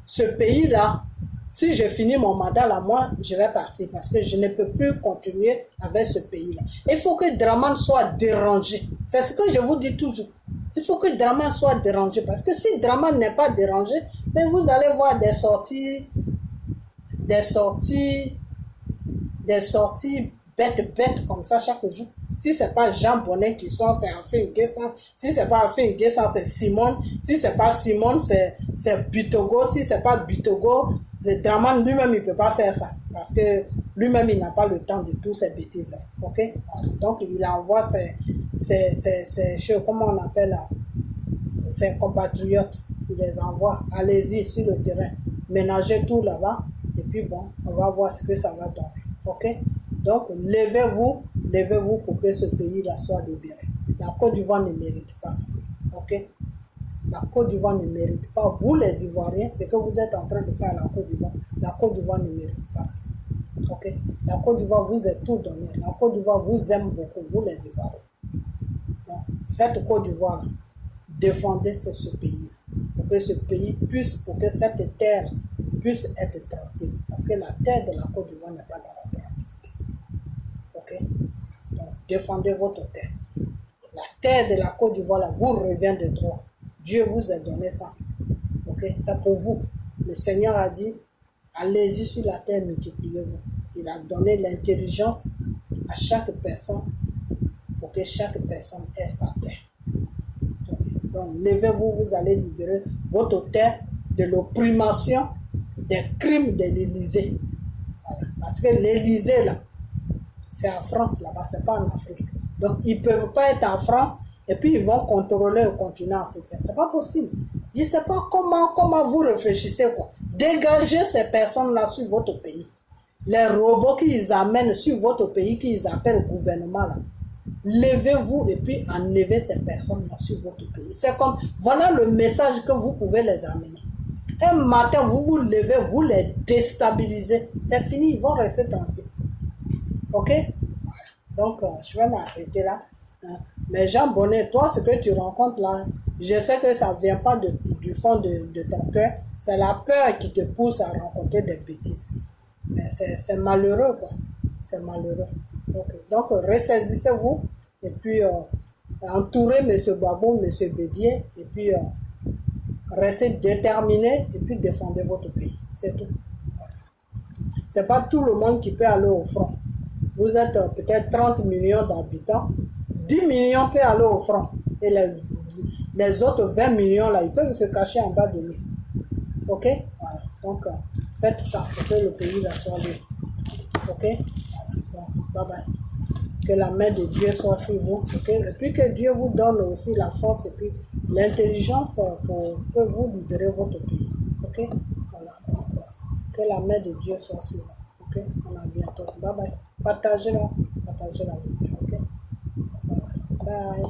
ce pays-là, si je finis mon mandat là, moi, je vais partir parce que je ne peux plus continuer avec ce pays-là. Il faut que Draman soit dérangé. C'est ce que je vous dis toujours. Il faut que Draman soit dérangé parce que si Draman n'est pas dérangé, ben vous allez voir des sorties bêtes comme ça chaque jour. Si c'est pas Jean Bonnet qui sont, c'est Afin-Guessan. Si c'est pas Afin-Guessan, c'est Simone. Si c'est pas Simone, c'est Bitogo. Si c'est pas Bitogo, c'est Draman lui-même, il peut pas faire ça. Parce que lui-même, il n'a pas le temps de toutes ces bêtises. Ok? Voilà. Donc, il envoie comment on appelle là, ses compatriotes. Il les envoie. Allez-y sur le terrain. Ménagez tout là-bas. Et puis bon, on va voir ce que ça va donner. Ok? Donc, levez-vous pour que ce pays-là soit libéré. La Côte d'Ivoire ne mérite pas ça. Ok? La Côte d'Ivoire ne mérite pas, vous les Ivoiriens, ce que vous êtes en train de faire à la Côte d'Ivoire, la Côte d'Ivoire ne mérite pas ça. Ok? La Côte d'Ivoire vous est tout donné. La Côte d'Ivoire vous aime beaucoup, vous les Ivoiriens. Donc, cette Côte d'Ivoire, défendez ce pays. Pour que ce pays puisse, pour que cette terre puisse être tranquille. Parce que la terre de la Côte d'Ivoire n'est pas dans la tranquillité. Ok? Donc, défendez votre terre. La terre de la Côte d'Ivoire, là, vous revient de droit. Dieu vous a donné ça. Ok? C'est pour vous. Le Seigneur a dit, allez-y sur la terre, multipliez-vous. Il a donné l'intelligence à chaque personne pour que chaque personne ait sa terre. Okay? Donc, levez-vous, vous allez libérer votre terre de l'opprimation des crimes de l'Élysée. Voilà. Parce que l'Élysée, là, c'est en France, là-bas, c'est pas en Afrique. Donc, ils ne peuvent pas être en France et puis ils vont contrôler le continent africain. C'est pas possible. Je ne sais pas comment vous réfléchissez, quoi. Dégagez ces personnes-là sur votre pays. Les robots qu'ils amènent sur votre pays, qu'ils appellent gouvernement, là. Levez-vous et puis enlevez ces personnes-là sur votre pays. C'est comme, voilà le message que vous pouvez les amener. Un matin, vous vous levez, vous les déstabilisez. C'est fini, ils vont rester tranquilles. Ok? Voilà. Donc, je vais m'arrêter là. Mais Jean Bonnet, toi, ce que tu rencontres là, je sais que ça ne vient pas du fond de ton cœur. C'est la peur qui te pousse à rencontrer des bêtises. Mais c'est malheureux, quoi. C'est malheureux. Okay. Donc, ressaisissez-vous et puis entourez M. Babou, M. Bédier et puis restez déterminés et puis défendez votre pays. C'est tout. Voilà. Ce n'est pas tout le monde qui peut aller au front. Vous êtes peut-être 30 millions d'habitants. 10 millions peuvent aller au front. Et les autres 20 millions, là, ils peuvent se cacher en bas de lui. Ok? Voilà. Donc, faites ça pour que le pays soit libre. Ok? Voilà. Bon, bye bye. Que la main de Dieu soit sur vous. Okay? Et puis que Dieu vous donne aussi la force et puis l'intelligence pour que vous libérez votre pays. Ok? Voilà. Donc, que la main de Dieu soit sur vous. Ok? On a bientôt. Bye bye. Partagez-la. Partagez la vidéo. Ok? Bye.